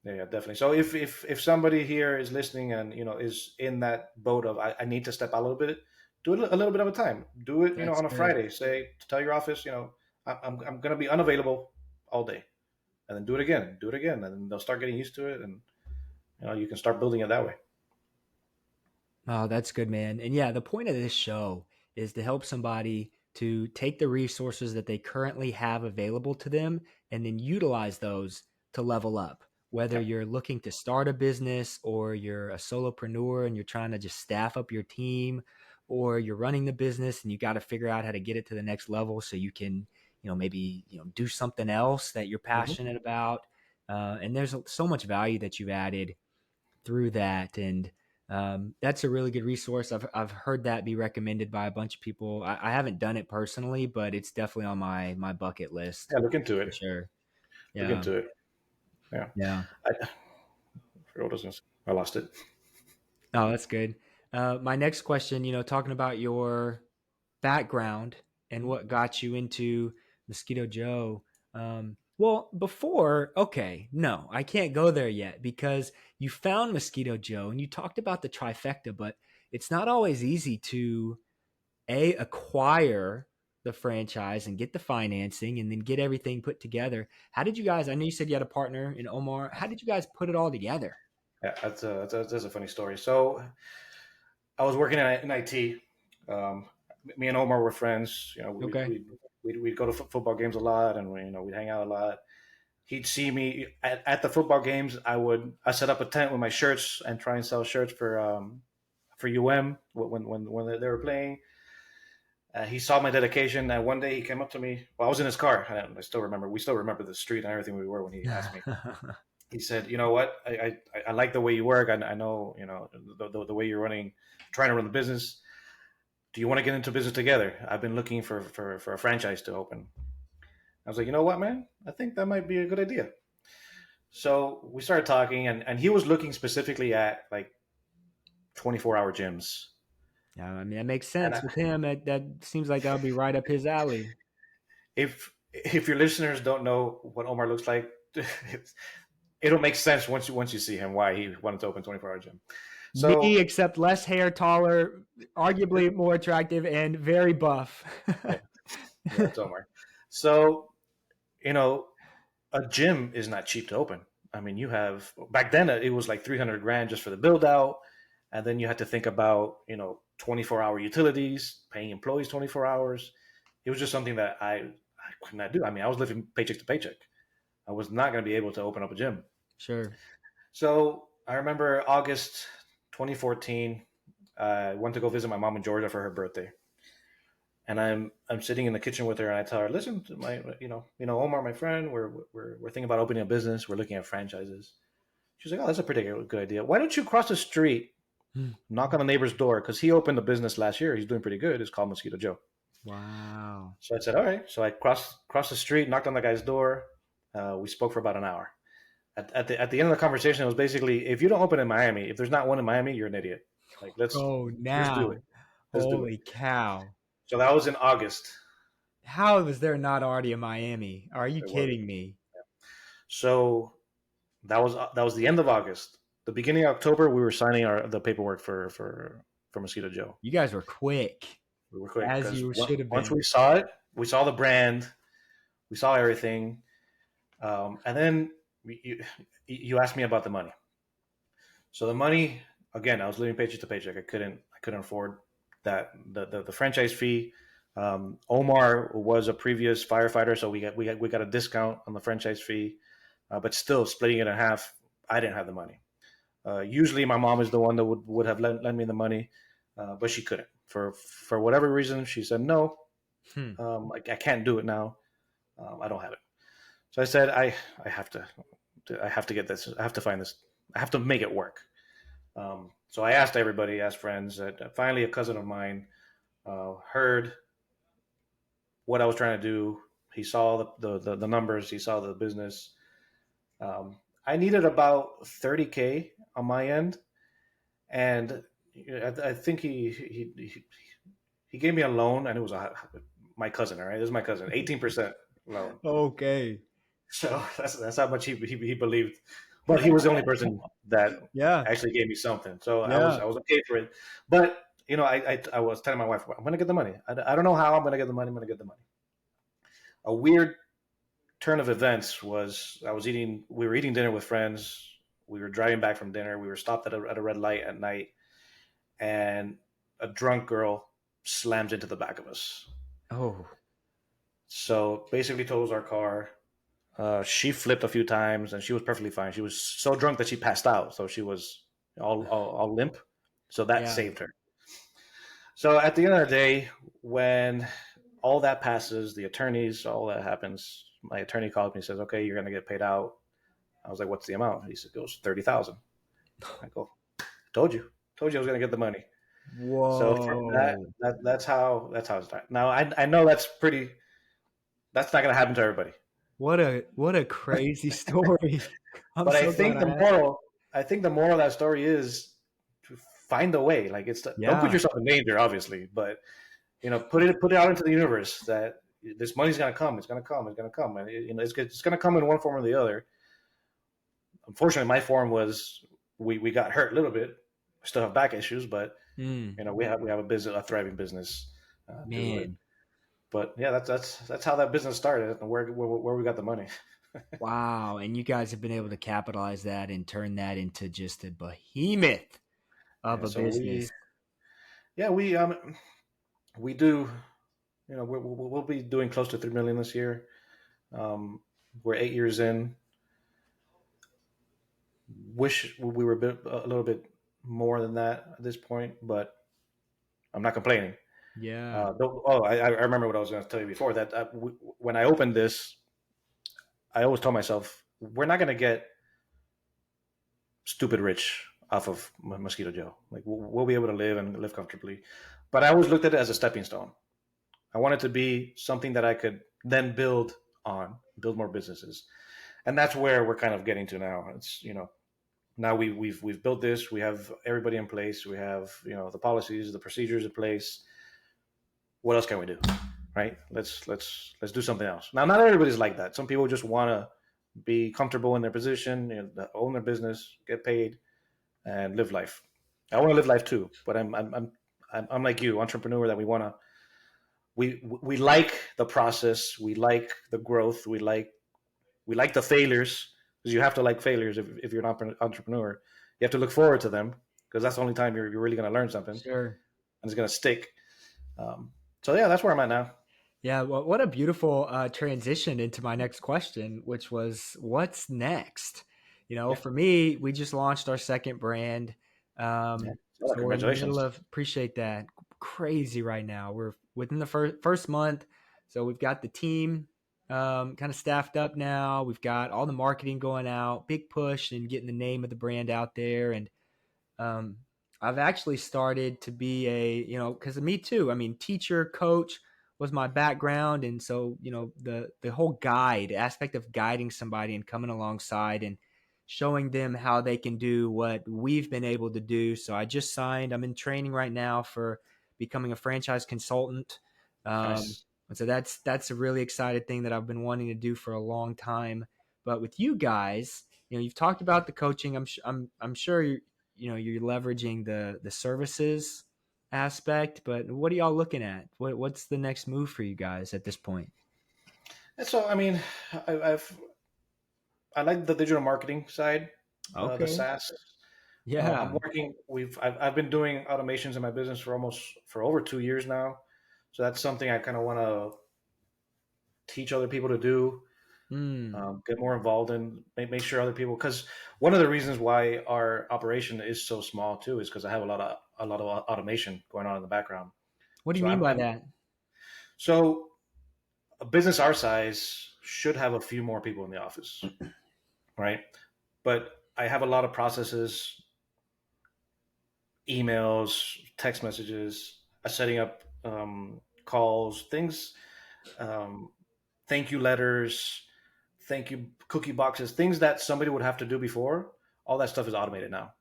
Yeah, definitely. So if somebody here is listening and is in that boat of I need to step out a little bit, do it a little bit of a time. Do it, That's on a good. Friday. Say tell your office, I'm going to be unavailable all day, and then do it again, and then they'll start getting used to it, and you can start building it that way. Oh, that's good, man. And yeah, the point of this show is to help somebody to take the resources that they currently have available to them and then utilize those to level up. Whether Yeah. you're looking to start a business or you're a solopreneur and you're trying to just staff up your team, or you're running the business and you got to figure out how to get it to the next level so you can, maybe, do something else that you're Hmm. passionate about. And there's so much value that you've added through that. And that's a really good resource. I've heard that be recommended by a bunch of people. I haven't done it personally, but it's definitely on my bucket list Yeah, look into for it. sure. Look Yeah. into it. Yeah. Yeah. I, forgot what I was gonna say. I lost it. Oh, that's good. My next question, talking about your background and what got you into Mosquito Joe. Well, before, okay, no, I can't go there yet because you found Mosquito Joe and you talked about the trifecta, but it's not always easy to acquire the franchise and get the financing and then get everything put together. How did you guys? I know you said you had a partner in Omar. How did you guys put it all together? Yeah, that's a funny story. So I was working in IT. Um, Me and Omar were friends. Okay. We'd go to football games a lot, and we'd hang out a lot. He'd see me at the football games. I set up a tent with my shirts and try and sell shirts for UM when they were playing. He saw my dedication, and one day he came up to me. Well, I was in his car. I still remember. We still remember the street and everything we were when he asked me. He said, "You know what? I like the way you work. I know the way you're trying to run the business. Do you want to get into business together? I've been looking for a franchise to open." I was like, "You know what, man? I think that might be a good idea." So we started talking, and he was looking specifically at like 24-hour gyms. Yeah, I mean, that makes And sense with him. That seems like that would be right up his alley. if your listeners don't know what Omar looks like, it'll make sense once you see him why he wanted to open 24-hour gym. Me, So except less hair, taller, arguably more attractive, and very buff. yeah, yeah, it's Omar. So you know, a gym is not cheap to open. I mean, you have back then it was like 300 grand just for the build out, and then you had to think about 24-hour utilities, paying employees 24 hours. It was just something that I could not do. I mean, I was living paycheck to paycheck. I was not going to be able to open up a gym. Sure. So I remember August 2014. I went to go visit my mom in Georgia for her birthday, and I'm sitting in the kitchen with her, and I tell her, "Listen, to my Omar, my friend, we're thinking about opening a business. We're looking at franchises." She's like, "Oh, that's a pretty good idea. Why don't you cross the street, Hmm. knock on the neighbor's door, because he opened a business last year. He's doing pretty good. It's called Mosquito Joe." Wow. So I said, "All right." So I crossed the street, knocked on the guy's door. We spoke for about an hour. At the end of the conversation, it was basically, if you don't open in Miami, if there's not one in Miami, you're an idiot. Like Oh, let's do now. it. Let's do it. Holy cow. So that was in August. How was there not already a Miami? Are you It was. kidding me? So that was the end of August. The beginning of October, we were signing the paperwork for Mosquito Joe. You guys were quick, We were quick as because you should have once been. we saw it, we saw the brand, we saw everything, and then you asked me about the money. So the money, again, I was living paycheck to paycheck. I couldn't afford that the franchise fee. Omar was a previous firefighter, so we got a discount on the franchise fee, but still splitting it in half. I didn't have the money. Usually, my mom is the one that would have lent me the money, but she couldn't for whatever reason. She said no. Hmm. I can't do it now. I don't have it. So I said I have to get this. I have to find this. I have to make it work. So I asked everybody, asked friends. Finally, a cousin of mine heard what I was trying to do. He saw the numbers. He saw the business. I needed about 30K on my end, and I think he gave me a loan, and it was my cousin. All right, this is my cousin, 18% loan. Okay. So that's how much he believed. But he was the only person that Yeah. actually gave me something. So I was Yeah. I was okay for it. But I was telling my wife, I'm gonna get the money. I don't know how I'm gonna get the money. I'm gonna get the money. A weird turn of events was we were eating dinner with friends. We were driving back from dinner. We were stopped at a red light at night, and a drunk girl slams into the back of us. Oh, So basically, tows our car. She flipped a few times, and she was perfectly fine. She was so drunk that she passed out, so she was all limp. So that yeah. saved her. So at the end of the day, when all that passes, the attorneys, all that happens, my attorney called me and says, "Okay, you're going to get paid out." I was like, "What's the amount?" He said, "It goes 30,000." I go, "Told you I was going to get the money." So for Whoa. that's how it started. Now I know that's not going to happen to everybody, What a crazy story. I'm but so glad I had. I think the moral of that story is to find a way. Like don't put Yeah. yourself in danger, obviously, but put it out into the universe that this money's going to come. It's going to come. It's going to come, and it's going to come in one form or the other. Unfortunately, my form was we got hurt a little bit. We still have back issues, but Mm, we have a thriving business due to it. man. But yeah, that's how that business started and where we got the money. Wow. And you guys have been able to capitalize that and turn that into just a behemoth of Yeah, a so business. we do. We'll be doing close to 3 million this year. Um, we're 8 years in. Wish we were a little bit more than that at this point, but I'm not complaining. Yeah. I remember what I was going to tell you before that when I opened this, I always told myself we're not going to get stupid rich off of Mosquito Joe. Like we'll be able to live and live comfortably, but I always looked at it as a stepping stone. I wanted to be something that I could then build more businesses, and that's where we're kind of getting to now. It's now we've built this. We have everybody in place. We have the policies, the procedures in place. What else can we do? Right? Let's do something else. Now, not everybody's like that. Some people just want to be comfortable in their position, own their business, get paid, and live life. I want to live life too, but I'm like you, entrepreneur. That we like the process. We like the growth. We like the failures because you have to like failures if you're an entrepreneur. You have to look forward to them because that's the only time you're really going to learn something and Sure. it's going to stick. Um, so yeah, that's where I'm at now. Yeah, well, what a beautiful transition into my next question, which was what's next? Yeah, For me, we just launched our second brand. yeah. So we're in the middle Congratulations. of, appreciate that. Crazy right now. We're within the first month. So we've got the team kind of staffed up now. We've got all the marketing going out, big push and getting the name of the brand out there. And um, I've actually started to be because of me too. I mean, teacher, coach was my background, and so the whole guide aspect of guiding somebody and coming alongside and showing them how they can do what we've been able to do. So I just signed. I'm in training right now for becoming a franchise consultant. Um, Nice. and so that's a really excited thing that I've been wanting to do for a long time. But with you guys, you've talked about the coaching. I'm sure you're leveraging the services aspect, but what are y'all looking at? What's the next move for you guys at this point? And so I mean, I like the digital marketing side, the Okay. SaaS. I'm Yeah. working. I've been doing automations in my business for over 2 years now. So that's something I kind of want to teach other people to do. Hmm. Get more involved in, make sure other people. Because one of the reasons why our operation is so small too is because I have a lot of automation going on in the background. What do you So mean I'm, by I'm that? so a business our size should have a few more people in the office, right? But I have a lot of processes, emails, text messages, setting up calls, things, um, thank you letters, thank you cookie boxes, things that somebody would have to do before. All that stuff is automated now.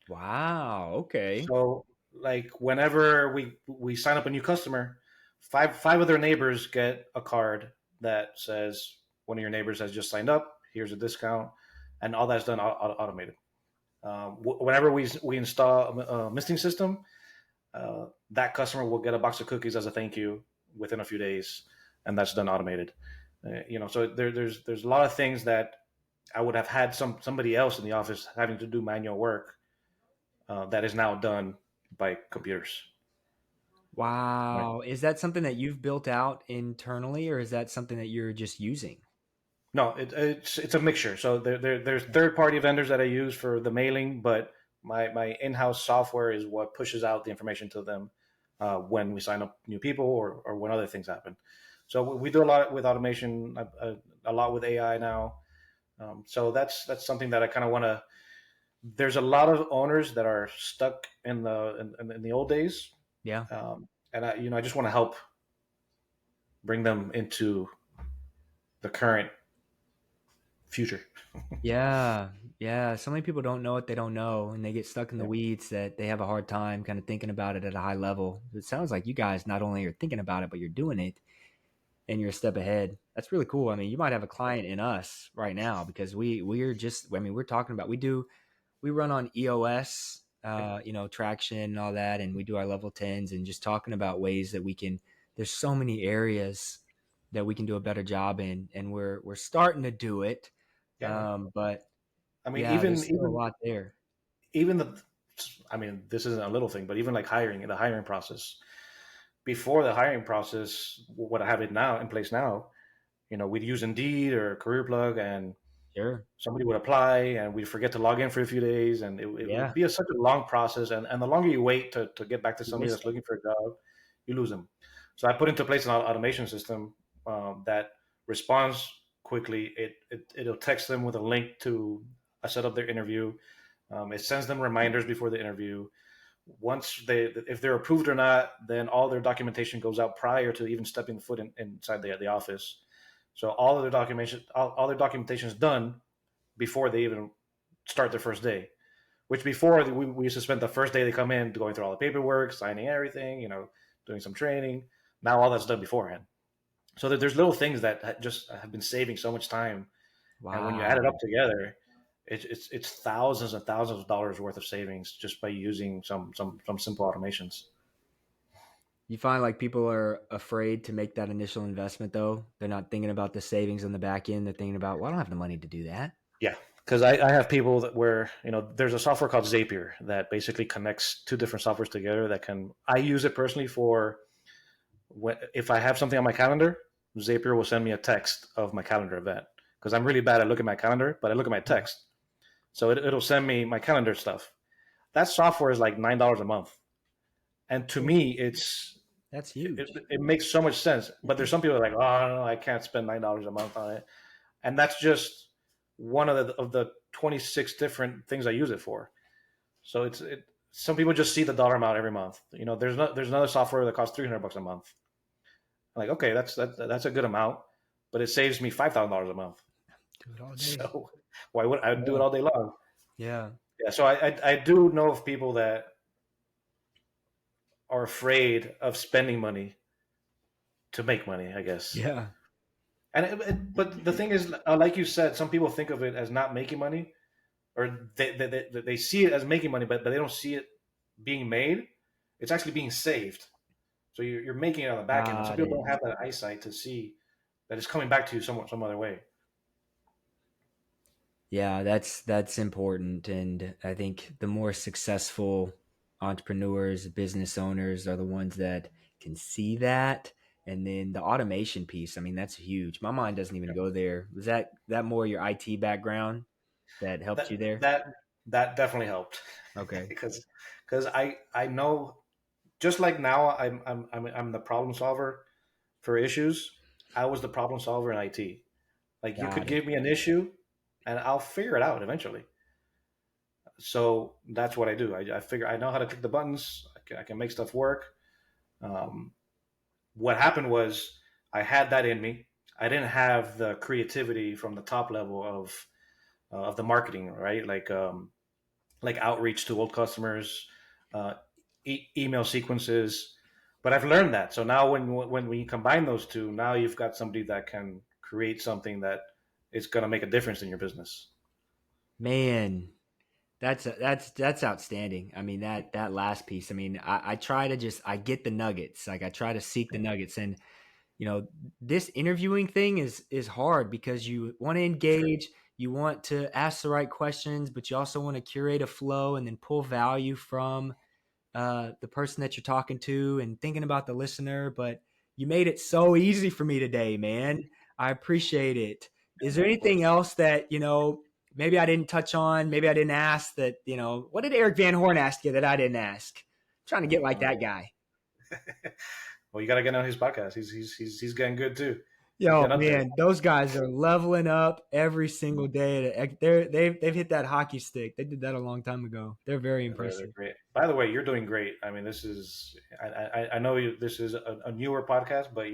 Wow. Okay. So, like whenever we sign up a new customer, five of their neighbors get a card that says one of your neighbors has just signed up. Here's a discount, and all that's done automated. Whenever we install a misting system, that customer will get a box of cookies as a thank you within a few days, and that's done automated. So there's a lot of things that I would have had somebody else in the office having to do manual work that is now done by computers. Right. Wow. Is that something that you've built out internally, or is that something that you're just using? No, it's a mixture. So there's third party vendors that I use for the mailing, but my in house software is what pushes out the information to them when we sign up new people or when other things happen. So we do a lot with automation, a lot with AI now. So that's something that I kind of want to. There's a lot of owners that are stuck in the old days, Yeah. and I just want to help bring them into the current future. Yeah. Yeah. So many people don't know what they don't know, and they get stuck in the Yeah. weeds that they have a hard time kind of thinking about it at a high level. It sounds like you guys not only are thinking about it, but you're doing it and you're a step ahead. That's really cool. I mean, you might have a client in us right now because we're just, I mean, we're talking about, we run on EOS, traction and all that, and we do our level 10s and just talking about ways that we can, there's so many areas that we can do a better job in, and we're starting to do it. Yeah. But I mean, yeah, even there's still a even lot there. even the, I mean, this isn't a little thing, but even like the hiring process. Before the hiring process, what I have it now in place now, we'd use Indeed or Career Plug, and Sure. somebody would apply, and we'd forget to log in for a few days, and it would Yeah. be such a long process. And the longer you wait to get back to You somebody miss that's them. looking for a job, you lose them. So I put into place an automation system that responds quickly. It'll text them with a link to set up their interview. It sends them reminders before the interview. Once if they're approved or not, then all their documentation goes out prior to even stepping foot inside the office. So all their documentation is done before they even start their first day. Which before we used to spend the first day they come in going through all the paperwork, signing everything, doing some training. Now all that's done beforehand. So there's little things that just have been saving so much time, and when you add it up Wow. together, it's thousands and thousands of dollars worth of savings just by using some simple automations. You find like people are afraid to make that initial investment though. They're not thinking about the savings on the back end. They're thinking about, well, I don't have the money to do that. Yeah, because I have people that where there's a software called Zapier that basically connects two different softwares together. I use it personally for if I have something on my calendar, Zapier will send me a text of my calendar event because I'm really bad at looking at my calendar, but I look at my Yeah. text, so it'll send me my calendar stuff. That software is like $9 a month, and to Oh, me, that's it, huge. it makes so much sense. But there's some people that are like, oh no, I can't spend $9 a month on it, and that's just one of the 26 different things I use it for. So some people just see the dollar amount every month. There's another software that costs $300 a month. I'm like, okay, that's a good amount, but it saves me $5,000 a month. Do it all day. So why would I do it Yeah. all day long? Yeah. Yeah, so I do know of people that are afraid of spending money to make money, I guess. Yeah. And but the thing is, like you said, some people think of it as not making money, or they see it as making money, but they don't see it being made. It's actually being saved. So you're making it on the back end, and some Got people it. don't have that eyesight to see that it's coming back to you some other way. Yeah, that's important. And I think the more successful entrepreneurs, business owners are the ones that can see that. And then the automation piece, I mean, that's huge. My mind doesn't even go there. Was that more your IT background that helped That you there? that that definitely helped Okay. because I know, just like now I'm the problem solver for issues. I was the problem solver in IT. Like, you could Got it. give me an issue, and I'll figure it out eventually. So that's what I do. I figure I know how to click the buttons. I can make stuff work. Um, what happened was I had that in me. I didn't have the creativity from the top level of the marketing, right? Like outreach to old customers, uh, email sequences. But I've learned that. So now when we combine those two, now you've got somebody that can create something that is going to make a difference in your business. Man, that's outstanding. I mean, that last piece. I mean, I try to just I get the nuggets. Like I try to seek the nuggets, and this interviewing thing is hard because you want to Sure. engage, you want to ask the right questions, but you also want to curate a flow and then pull value from the person that you're talking to and thinking about the listener, but you made it so easy for me today, man. I appreciate it. Is there Of anything course. else that, maybe I didn't touch on, maybe I didn't ask that, what did Eric Van Horn ask you that I didn't ask? I'm trying to get like that guy. Well, you got to get on his podcast. He's getting good too. He's Yo, getting up there. man, those guys are leveling up every single day. They've hit that hockey stick. They did that a long time ago. They're very They're impressive. great. By the way, you're doing great. I mean, this is I know this is a newer podcast, but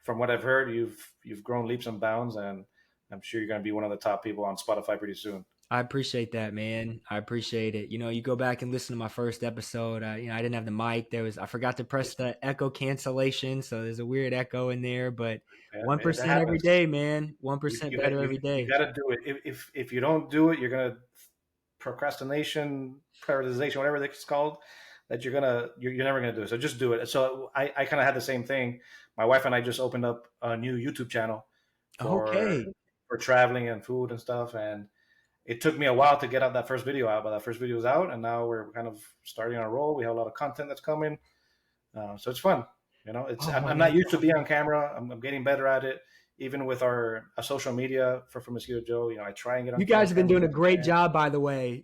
from what I've heard, you've grown leaps and bounds, and I'm sure you're going to be one of the top people on Spotify pretty soon. I appreciate that, man. I appreciate it. You go back and listen to my first episode. I didn't have the mic. I forgot to press the echo cancellation, so there's a weird echo in there. But Yeah, it 1% every happens. day, man. You 1% you got better you, every you day. got to do it. If you don't do it, you're gonna procrastination, prioritization, whatever it's called. That you're never gonna do it. So just do it. So I kind of had the same thing. My wife and I just opened up a new YouTube channel for Okay. for traveling and food and stuff, and it took me a while to get out that first video out, but that first video is out, and now we're kind of starting on a roll. We have a lot of content that's coming, so it's fun. I'm not man. used to being on camera. I'm getting better at it. Even with our social media for Mosquito Joe, I try and get You on guys have been camera. doing a great job, by the way.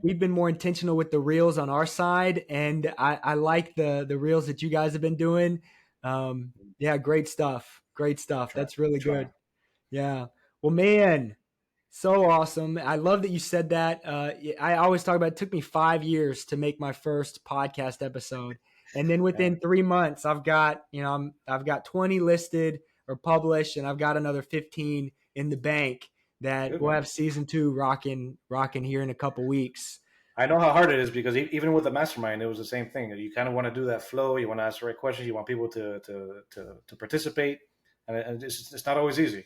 We've been more intentional with the reels on our side, and I like the reels that you guys have been doing. Yeah, great stuff. Great stuff. Try, That's really try. good. Yeah. Well, man, so awesome. I love that you said that. I always talk about it took me 5 years to make my first podcast episode. And then Yeah, within 3 months, I've got 20 listed or published, and I've got another 15 in the bank that good we'll man. have season 2 rocking here in a couple weeks. I know how hard it is because even with the mastermind, it was the same thing. You kind of want to do that flow. You want to ask the right questions. You want people to participate, and it's not always easy.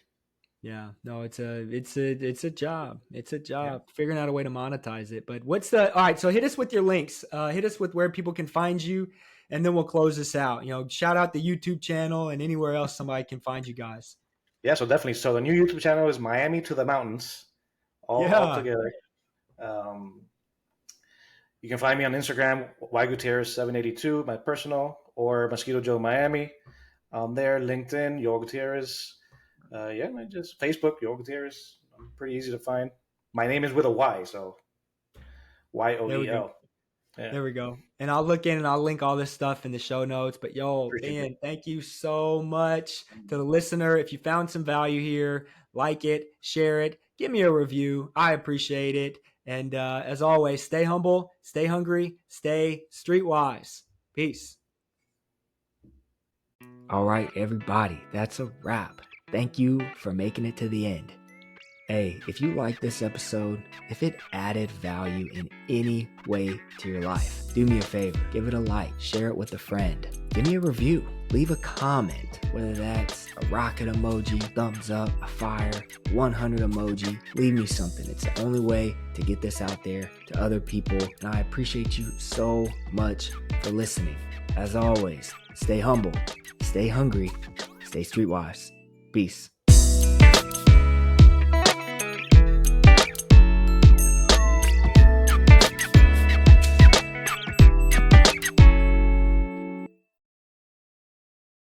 Yeah, no, it's a job. It's a job figuring out a way to monetize it. But all right? So hit us with your links. Hit us with where people can find you, and then we'll close this out. Shout out the YouTube channel and anywhere else somebody can find you guys. Yeah, so definitely. So the new YouTube channel is Miami to the Mountains, all together. You can find me on Instagram, YGutierrez782, my personal, or Mosquito Joe Miami. There, LinkedIn, Yo Gutierrez. Just Facebook, Yo Gutierrez. I'm pretty easy to find. My name is with a Y, so YOEL. Yeah. There we go. And I'll look in and I'll link all this stuff in the show notes. But man, thank you so much to the listener. If you found some value here, like it, share it, give me a review. I appreciate it. And as always, stay humble, stay hungry, stay streetwise. Peace. All right, everybody, that's a wrap. Thank you for making it to the end. Hey, if you like this episode, if it added value in any way to your life, do me a favor, give it a like, share it with a friend, give me a review, leave a comment, whether that's a rocket emoji, thumbs up, a fire, 100 emoji, leave me something. It's the only way to get this out there to other people, and I appreciate you so much for listening. As always, stay humble, stay hungry, stay streetwise. Peace.